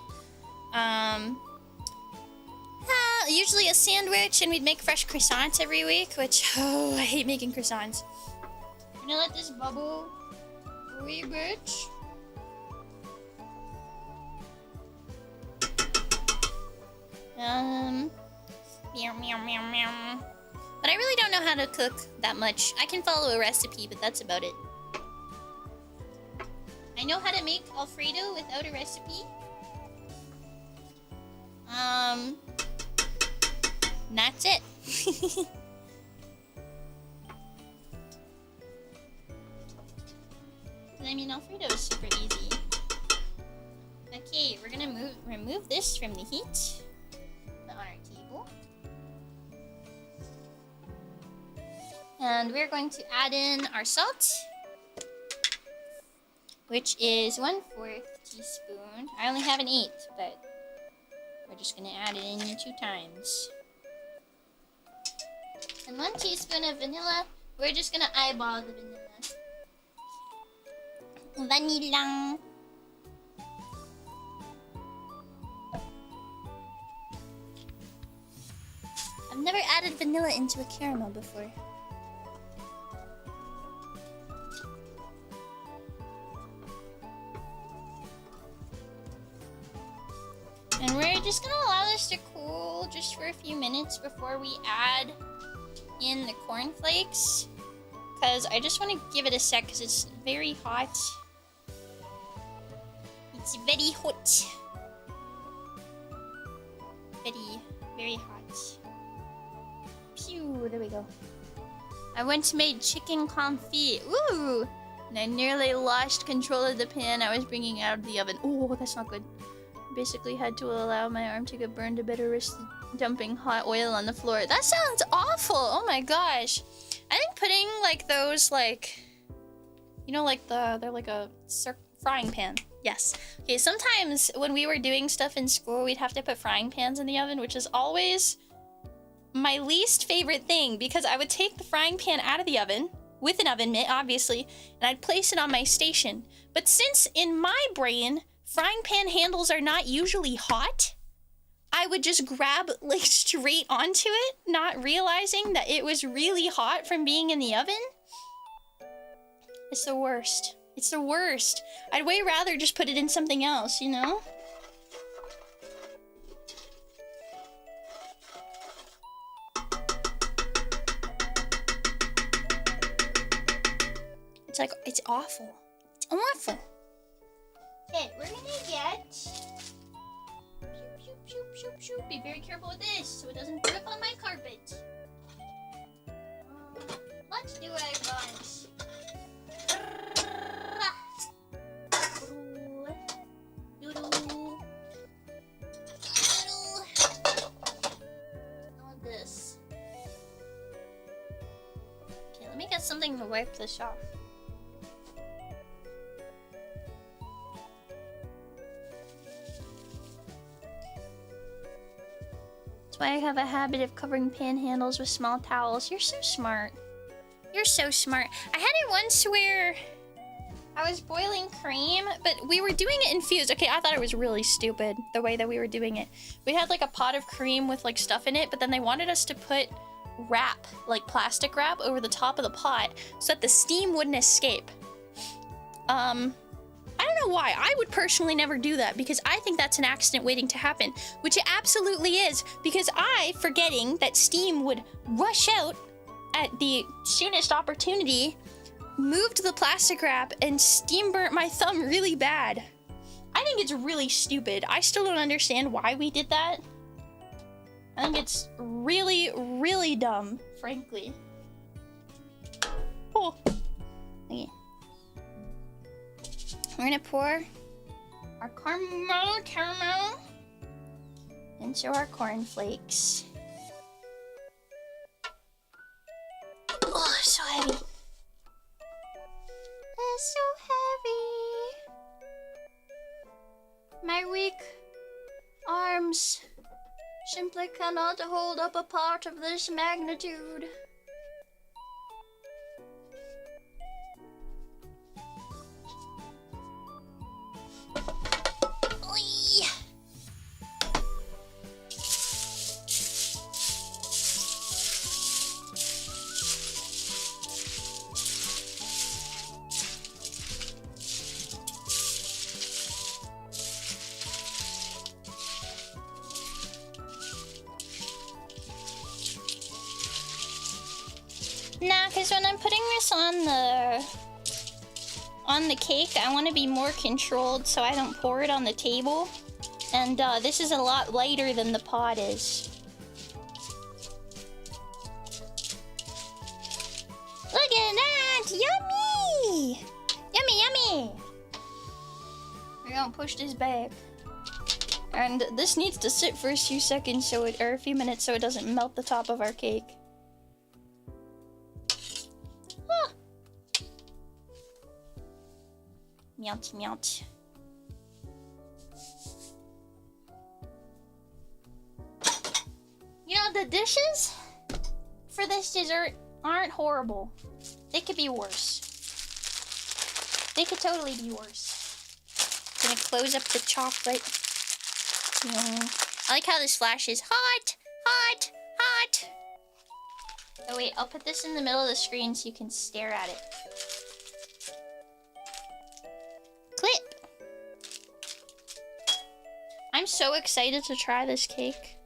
Usually a sandwich, and we'd make fresh croissants every week, which, oh, I hate making croissants. I'm gonna let this bubble a wee bit. Meow, meow, meow, meow. But I really don't know how to cook that much. I can follow a recipe, but that's about it. I know how to make Alfredo without a recipe. And that's it. I mean, Alfredo is super easy. Okay, we're gonna remove this from the heat. Put on our table. And we're going to add in our salt, which is 1/4 teaspoon. I only have an 1/8, but we're just gonna add it in 2 times. And 1 teaspoon of vanilla. We're just gonna eyeball the vanilla. Vanilla. I've never added vanilla into a caramel before. And we're just gonna allow this to cool just for a few minutes before we add in the cornflakes. Because I just want to give it a sec because it's very hot. It's very hot. Very hot. Pew, there we go. I once made chicken confit. Ooh! And I nearly lost control of the pan I was bringing out of the oven. Oh, that's not good. Basically had to allow my arm to get burned a bit or risk dumping hot oil on the floor. That sounds awful! Oh my gosh. I think putting like those like, you know, like they're like a frying pan. Yes. Okay, sometimes when we were doing stuff in school, we'd have to put frying pans in the oven, which is always my least favorite thing because I would take the frying pan out of the oven with an oven mitt, obviously, and I'd place it on my station. But since in my brain, frying pan handles are not usually hot, I would just grab like straight onto it, not realizing that it was really hot from being in the oven. It's the worst. It's the worst. I'd way rather just put it in something else, you know? It's like, it's awful. It's awful. Okay, we're gonna get... Shoop, shoop, shoop. Be very careful with this so it doesn't drip on my carpet. Let's do what I want. This. Okay, let me get something to wipe this off. That's why I have a habit of covering pan handles with small towels. You're so smart. You're so smart. I had it once where I was boiling cream, but we were doing it infused. Okay, I thought it was really stupid the way that we were doing it. We had like a pot of cream with like stuff in it, but then they wanted us to put wrap, like plastic wrap, over the top of the pot so that the steam wouldn't escape. I don't know why. I would personally never do that because I think that's an accident waiting to happen, which it absolutely is, because I, forgetting that steam would rush out at the soonest opportunity, moved the plastic wrap and steam burnt my thumb really bad. I think it's really stupid. I still don't understand why we did that. I think it's really, really dumb, frankly. Oh. Okay. We're gonna pour our caramel into our cornflakes. Oh, it's so heavy. It's so heavy. My weak arms simply cannot hold up a part of this magnitude. Oy. Nah, because when I'm putting this on the cake, I want to be more controlled so I don't pour it on the table. And this is a lot lighter than the pot is. Look at that! Yummy! Yummy, yummy! We're gonna push this back. And this needs to sit for a few seconds or a few minutes so it doesn't melt the top of our cake. Melt, melt. You know, the dishes for this dessert aren't horrible. They could be worse. They could totally be worse. Gonna close up the chocolate. I like how this flashes. Hot! Hot! Hot! Oh wait, I'll put this in the middle of the screen so you can stare at it. Clip! I'm so excited to try this cake.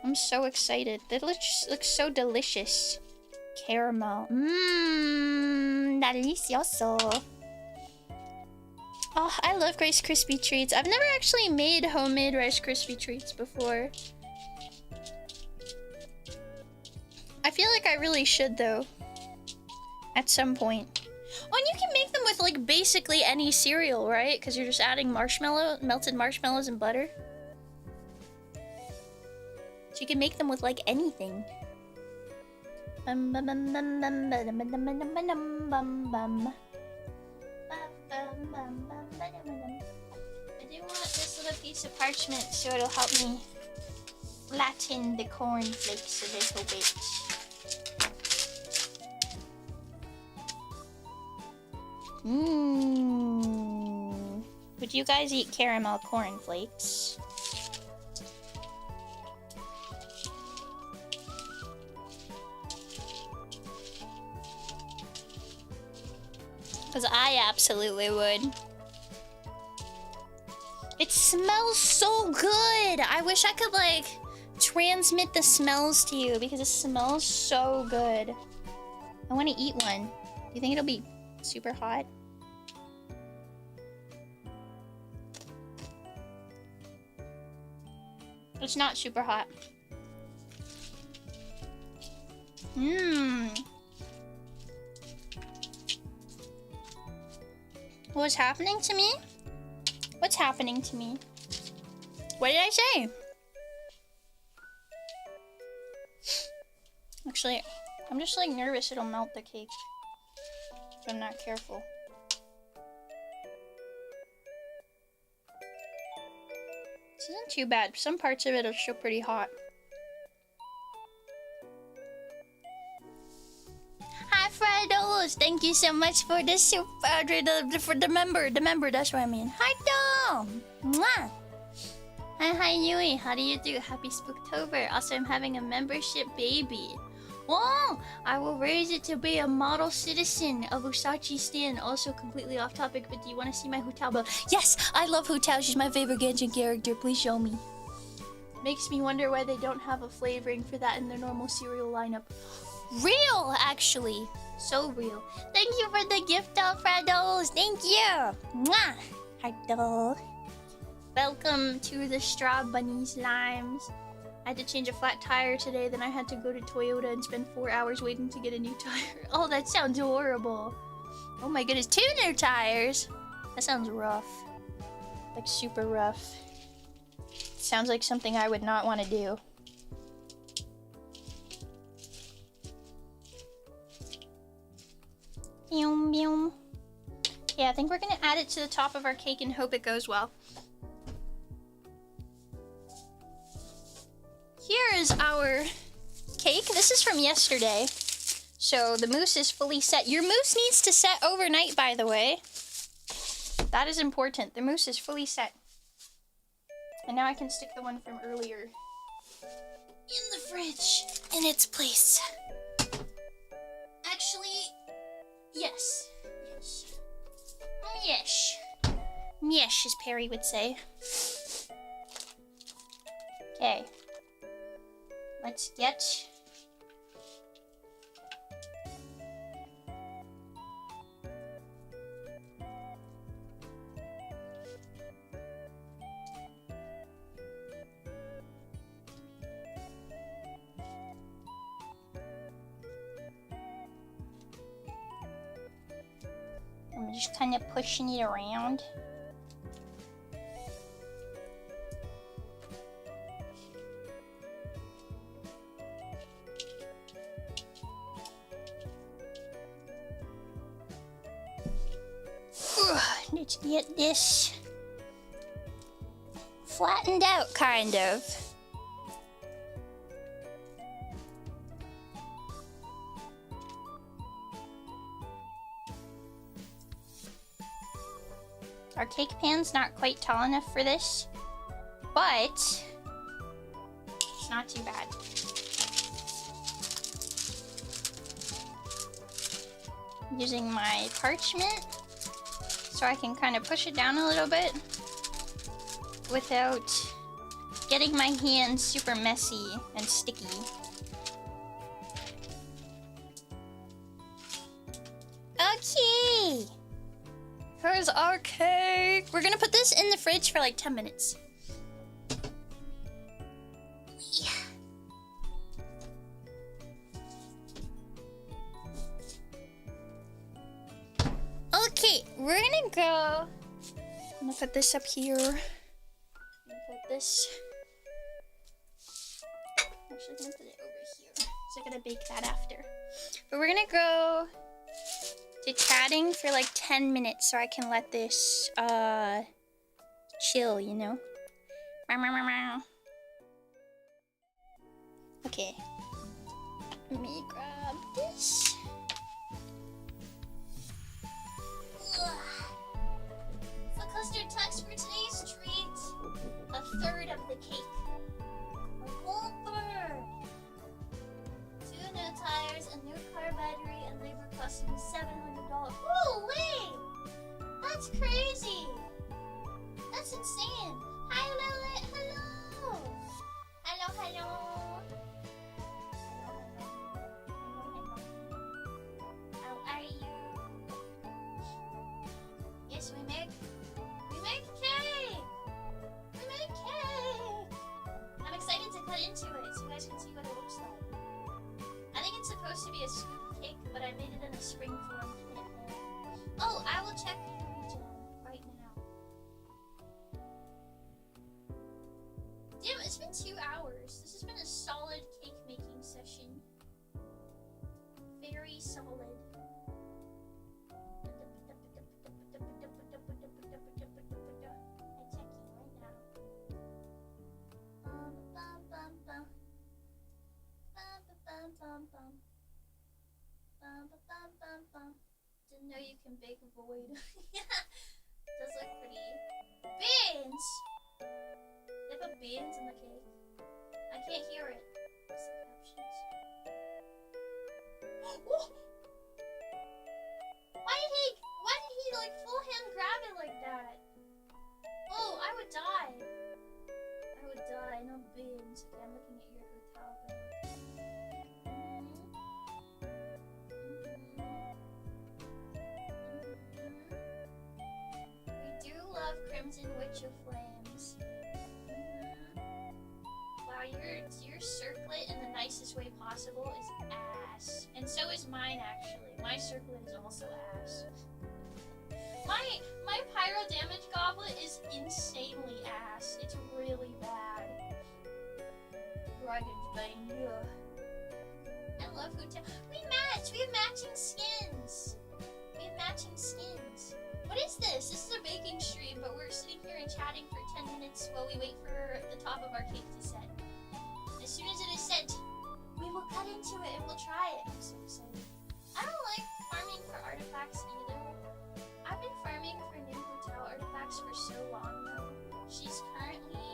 I'm so excited. It looks so delicious. Caramel. Mmm, delicioso. Oh, I love Rice Krispie treats. I've never actually made homemade Rice Krispie treats before. I feel like I really should though. At some point. Oh, and you can make them with like basically any cereal, right? Because you're just adding melted marshmallows and butter. So you can make them with like anything. I do want this little piece of parchment so it'll help me flatten the cornflakes a little bit. Mmm. Would you guys eat caramel cornflakes? Because I absolutely would. It smells so good! I wish I could, like, transmit the smells to you because it smells so good. I want to eat one. Do you think it'll be super hot? It's not super hot. Mmm. What's happening to me? What's happening to me? What did I say? Actually, I'm just like nervous it'll melt the cake if I'm not careful. This isn't too bad. Some parts of it are still pretty hot. Hi, Fredos! Thank you so much for the super, for the member, that's what I mean. Hi, Dom! Mwah! Hi, Yui. How do you do? Happy Spooktober. Also, I'm having a membership baby. Oh, I will raise it to be a model citizen of Usachi Stan. Also completely off topic, but do you want to see my Hutao? Yes, I love Hutao. She's my favorite Genshin character. Please show me. Makes me wonder why they don't have a flavoring for that in their normal cereal lineup. Real, actually. So real. Thank you for the gift, Alfredos. Thank you. Mwah. Heart. Welcome to the Straw Bunny Slimes. I had to change a flat tire today, then I had to go to Toyota and spend 4 hours waiting to get a new tire. Oh, that sounds horrible. Oh my goodness, tuner tires? That sounds rough. Like super rough. Sounds like something I would not want to do. Boom, boom. Yeah, I think we're gonna add it to the top of our cake and hope it goes well. Here is our cake. This is from yesterday. So the mousse is fully set. Your mousse needs to set overnight, by the way. That is important. The mousse is fully set. And now I can stick the one from earlier in the fridge in its place. Actually, yes. Yes. Yes, as Perry would say. Okay. Let's get... I'm just kind of pushing it around. Let's get this flattened out, kind of. Our cake pan's not quite tall enough for this, but it's not too bad. I'm using my parchment so I can kind of push it down a little bit without getting my hands super messy and sticky. Okay! Here's our cake! We're gonna put this in the fridge for like 10 minutes. Yeah. Okay, we're gonna go... I'm gonna put this up here. I'm gonna put this... Actually, I'm gonna put it over here. So I'm gonna bake that after. But we're gonna go to chatting for like 10 minutes so I can let this, chill, you know? Okay. Let me grab this. The custard tux for today's treat. A third of the cake. A whole third. 2 new tires, a new car battery, and labor costing $700. Holy! That's crazy! That's insane! Hi, Lilith! Hello! Hello, hello! How are you? Yes, we make cake! We make cake! I'm excited to cut into it so you guys can see what it looks like. I think it's supposed to be a scoop cake, but I made it in a spring form. Oh, I will check the region right now. Damn, it's been 2 hours. This has been a solid cake making session. Very solid. Didn't know you can bake void. Does look pretty. Beans! They put beans in the cake. I can't hear it. What's the captions? Why did he like full hand grab it like that? Oh, I would die. No beans. Okay, I'm looking at your hotel bill. We do love Crimson Witch of Flames. Wow, your circlet in the nicest way possible is ass. And so is mine, actually. My circlet is also ass. My pyro damage goblet is insanely ass. It's really bad. Dragon's Bane, ugh. I love hotel. We match! We have matching skins! What is this? This is a baking stream, but we're sitting here and chatting for 10 minutes while we wait for the top of our cake to set. As soon as it is set, we will cut into it and we'll try it. I'm so excited. I don't like farming for artifacts either. I've been farming for new hotel artifacts for so long now. She's currently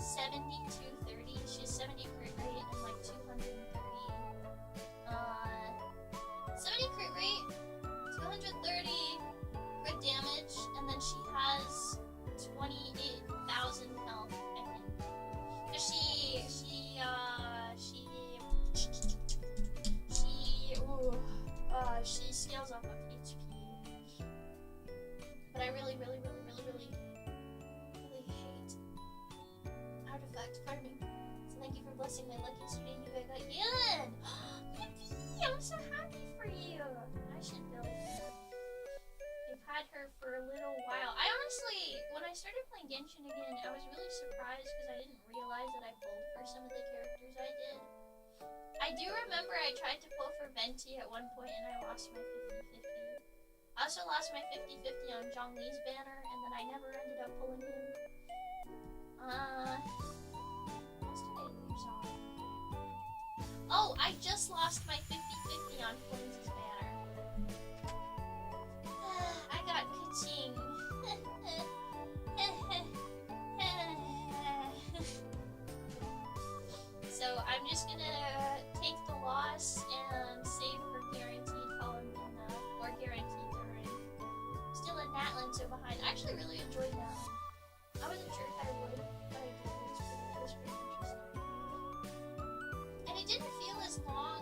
7230. She has 70 crit rate and like 230. 70 crit rate, 230 crit damage, and then she has 28,000 health, I think. So she scales off of HP. But I really hate artifact farming. So thank you for blessing my luck yesterday. You guys got good. Yippee! I'm so happy for you. I should build her. I've had her for a little while. I honestly, when I started playing Genshin again, I was really surprised because I didn't realize that I pulled for some of the characters I did. I do remember I tried to pull for Venti at one point and I lost my 50-50. I also lost my 50-50 on Zhongli's banner and then I never ended up pulling him. What else did I lose on? Oh, I just lost my 50-50 on Flynn's banner. I got ka-ching. So I'm just gonna take the loss and save for guaranteed Columnina or guaranteed Durin. Still in Natlan, so behind. I actually really enjoyed that. I wasn't sure if I would, but I did. It was pretty interesting. And it didn't feel as long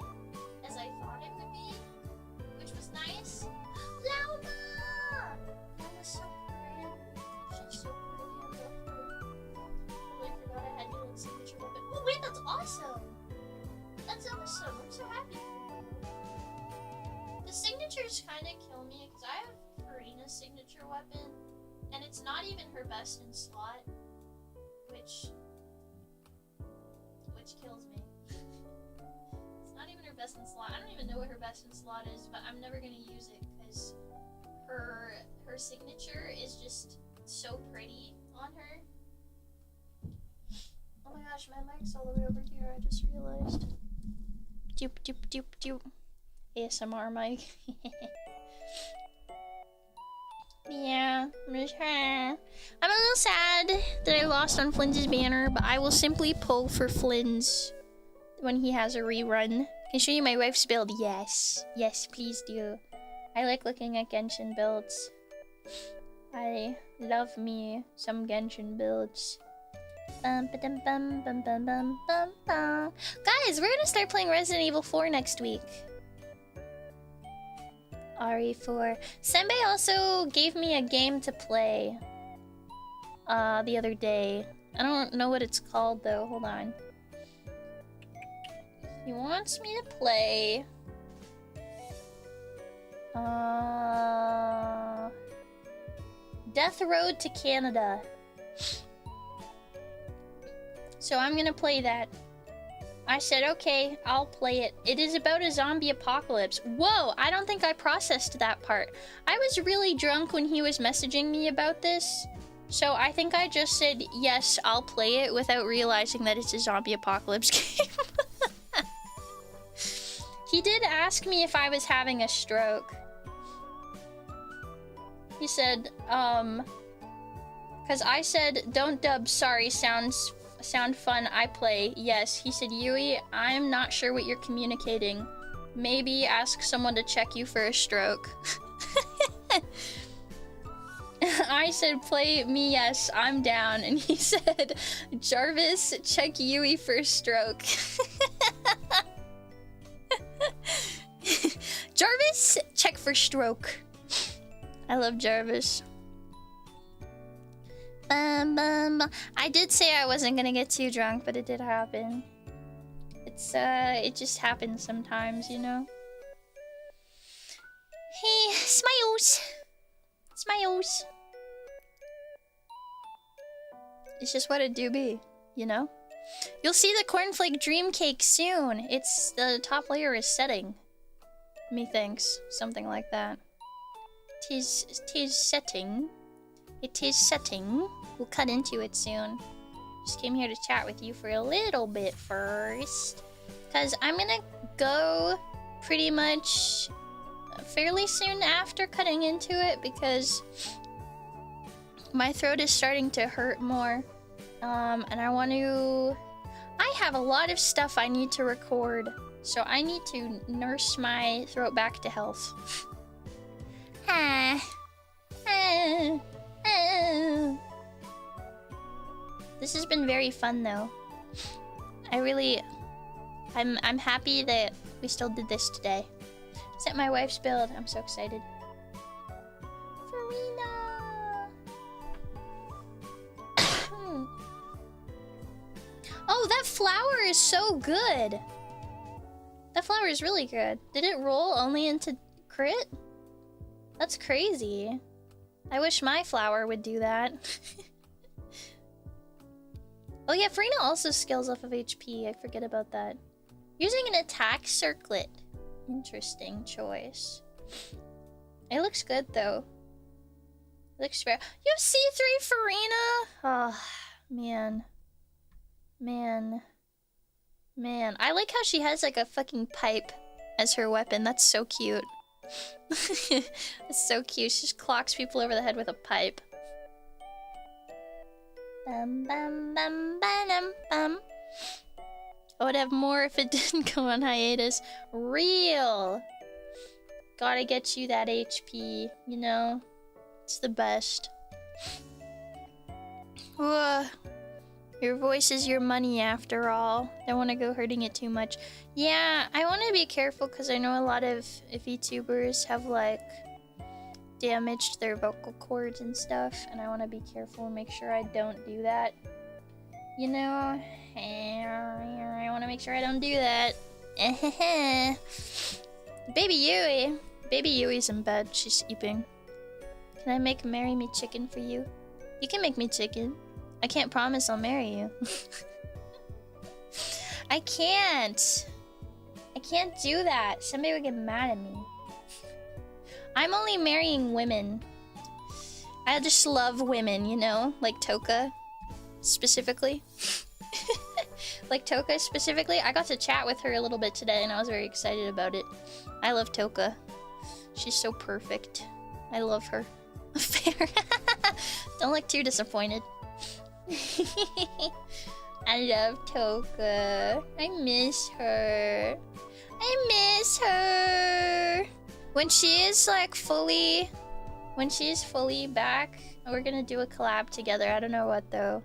as I thought it would be, which was nice. Lauma! Lauma's so pretty. She's so pretty. I love her. I forgot I had Dylan's signature weapon. Oh wait, that's awesome! That's awesome. I'm so happy for you. The signatures kind of kill me because I have Karina's signature weapon, and it's not even her best in slot, which kills me. It's not even her best in slot. I don't even know what her best in slot is, but I'm never gonna use it because her signature is just so pretty on her. Oh my gosh, my mic's all the way over here, I just realized. Doop doop doop doop. ASMR mic. Yeah, I'm a little sad that I lost on Flynn's banner, but I will simply pull for Flynn's when he has a rerun. Can I show you my wife's build? Yes. Yes, please do. I like looking at Genshin builds. I love me some Genshin builds. Guys, we're gonna start playing Resident Evil 4 next week. RE4. Senbei also gave me a game to play the other day. I don't know what it's called though. Hold on. He wants me to play Death Road to Canada. So I'm gonna play that. I said, okay, I'll play it. It is about a zombie apocalypse. Whoa, I don't think I processed that part. I was really drunk when he was messaging me about this. So I think I just said, yes, I'll play it without realizing that it's a zombie apocalypse game. He did ask me if I was having a stroke. He said, cause I said, don't dub, sorry, sound fun, I play. Yes, he said, Yui, I'm not sure what you're communicating. Maybe ask someone to check you for a stroke. I said, play me, yes, I'm down. And he said, Jarvis, check Yui for a stroke. Jarvis, check for stroke. I love Jarvis. I did say I wasn't gonna get too drunk, but it did happen. It just happens sometimes, you know? Hey, smiles! Smiles! It's just what it do be, you know? You'll see the Cornflake Dreamcake soon. It's the top layer is setting. Methinks. Something like that. Tis setting. It is setting. We'll cut into it soon. Just came here to chat with you for a little bit first. Because I'm gonna go pretty much fairly soon after cutting into it because my throat is starting to hurt more. And I have a lot of stuff I need to record. So I need to nurse my throat back to health. This has been very fun though. I'm happy that we still did this today. It's at my wife's build. I'm so excited. Farina! Oh, that flower is so good. That flower is really good. Did it roll only into crit? That's crazy. I wish my flower would do that. Oh yeah, Farina also scales off of HP. I forget about that. Using an attack circlet. Interesting choice. It looks good though. It looks fair. You have C3 Farina? Oh, man. Man, I like how she has like a fucking pipe as her weapon. That's so cute. It's so cute. She just clocks people over the head with a pipe. Bum, bum, bum, bum, bum. I would have more if it didn't go on hiatus. Real. Gotta get you that HP, you know? It's the best. Ugh. Your voice is your money after all. Don't want to go hurting it too much. Yeah, I want to be careful because I know a lot of VTubers have like damaged their vocal cords and stuff, and I want to be careful and make sure I don't do that. You know? I want to make sure I don't do that. Baby Yui. Baby Yui's in bed. She's sleeping. Can I make marry me chicken for you? You can make me chicken. I can't promise I'll marry you. I can't do that. Somebody would get mad at me. I'm only marrying women. I just love women, you know? Like Toka, specifically. Like Toka, specifically. I got to chat with her a little bit today, and I was very excited about it. I love Toka. She's so perfect. I love her. Fair. Don't look too disappointed. I love Toka. I miss her. I miss her. When she is like fully back, we're gonna do a collab together. I don't know what though.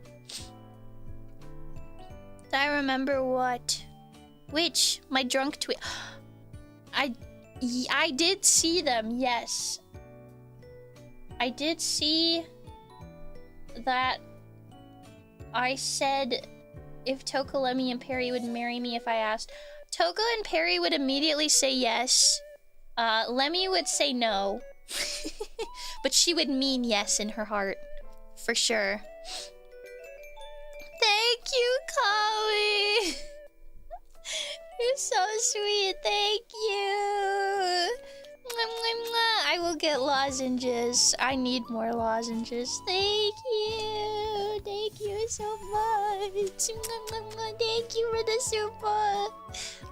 Do I remember what? Which? My drunk tweet. I did see them, yes. I did see that I said if Toka, Lemmy, and Perry would marry me if I asked. Toka and Perry would immediately say yes. Lemmy would say no. But she would mean yes in her heart. For sure. Thank you, Chloe! You're so sweet, thank you! I will get lozenges. I need more lozenges. Thank you! Thank you so much! Thank you for the super!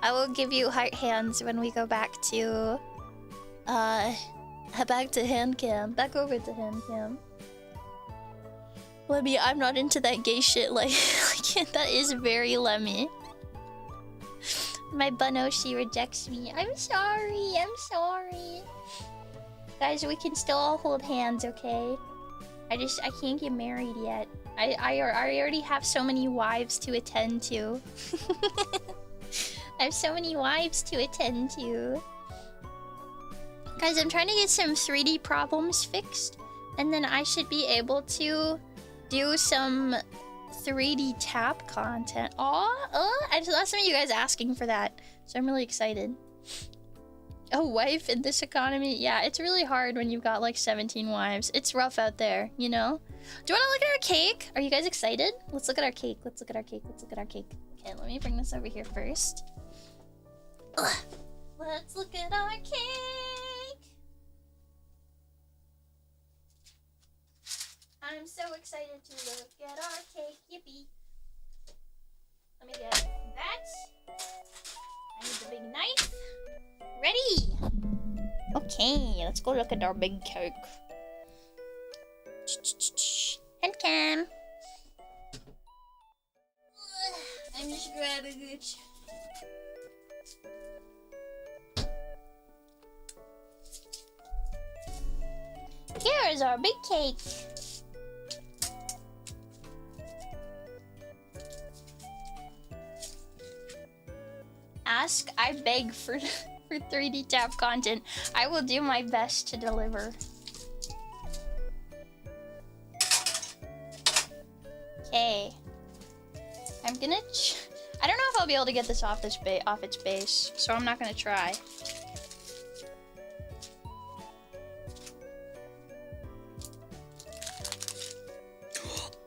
I will give you heart hands when we go back to... back to HANDCAM. Back over to HANDCAM. Lemmy, I'm not into that gay shit, like that is very Lemmy. My Bunoshi rejects me. I'm sorry. I'm sorry. Guys, we can still all hold hands, okay? I can't get married yet. I already have so many wives to attend to. I have so many wives to attend to. Guys, I'm trying to get some 3D problems fixed. And then I should be able to do some 3D tap content. I saw some of you guys asking for that. So I'm really excited. A wife in this economy? Yeah, it's really hard when you've got like 17 wives. It's rough out there, you know? Do you want to look at our cake? Are you guys excited? Let's look at our cake. Let's look at our cake. Let's look at our cake. Okay, let me bring this over here first. Ugh. Let's look at our cake. I'm so excited to look at our cake. Yippee. Let me get that. I need the big knife. Ready! Okay, let's go look at our big cake. HANDCAM. I'm just grabbing it. Here is our big cake. Ask, I beg for 3D tap content. I will do my best to deliver. Okay. I'm gonna I don't know if I'll be able to get this off its base, so I'm not gonna try.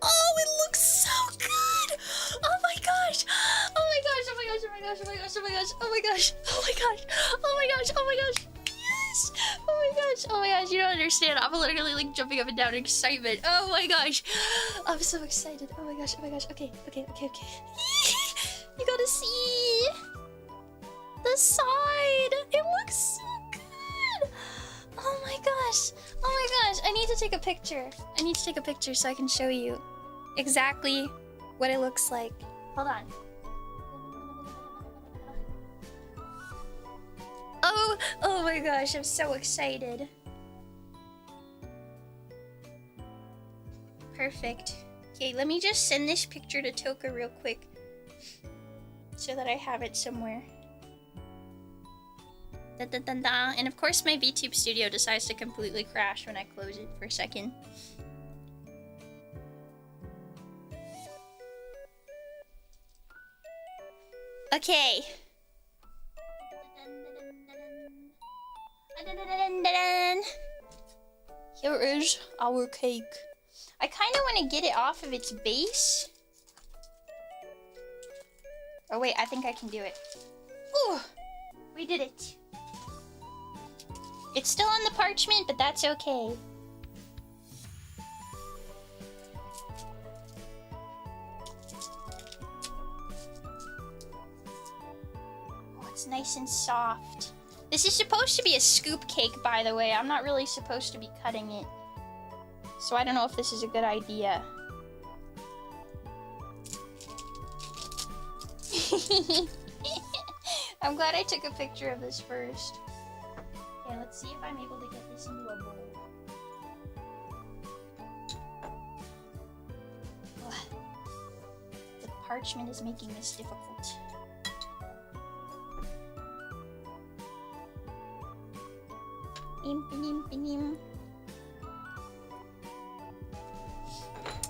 Oh, it looks so good! Oh my gosh! Oh my gosh! Oh my gosh! Oh my gosh! Oh my gosh! Oh my gosh! Oh my gosh! Oh my gosh! Oh my gosh! Oh my gosh! Yes! Oh my gosh! Oh my gosh! You don't understand. I'm literally like jumping up and down in excitement. Oh my gosh! I'm so excited. Oh my gosh! Oh my gosh! Okay. Okay. Okay. Okay. You gotta see the side. It looks so good. Oh my gosh! Oh my gosh! I need to take a picture. I need to take a picture so I can show you exactly what it looks like. Hold on. Oh my gosh, I'm so excited. Perfect. Okay, let me just send this picture to Toka real quick so that I have it somewhere. Da, da, da, da. And of course my VTube studio decides to completely crash when I close it for a second. Okay. Here is our cake. I kind of want to get it off of its base. Oh wait, I think I can do it. Ooh, we did it. It's still on the parchment, but that's okay. Oh, it's nice and soft. This is supposed to be a scoop cake, by the way. I'm not really supposed to be cutting it. So I don't know if this is a good idea. I'm glad I took a picture of this first. Okay, let's see if I'm able to get this into a bowl. Ugh. The parchment is making this difficult.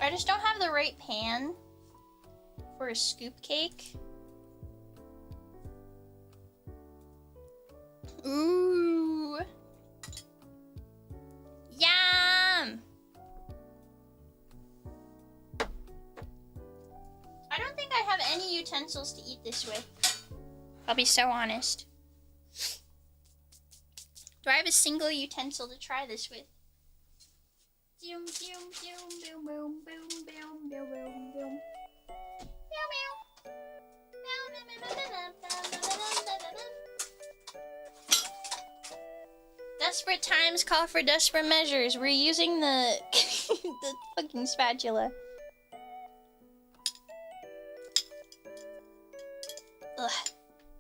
I just don't have the right pan for a scoop cake. Ooh. Yum! I don't think I have any utensils to eat this with. I'll be so honest. Do I have a single utensil to try this with? Boom, boom, boom, boom, boom, boom, boom, boom, boom, boom. Meow, meow. Desperate times call for desperate measures. We're using the the fucking spatula. Ugh.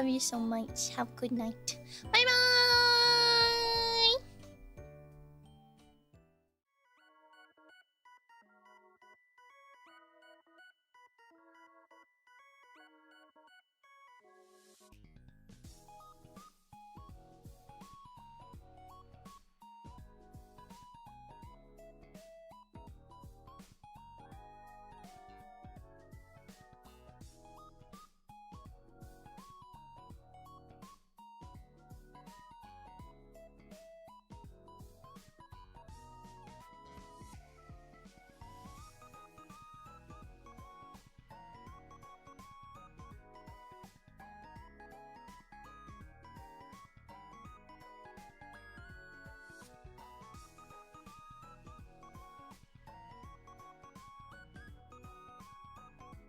love you so much. Have a good night. Bye bye.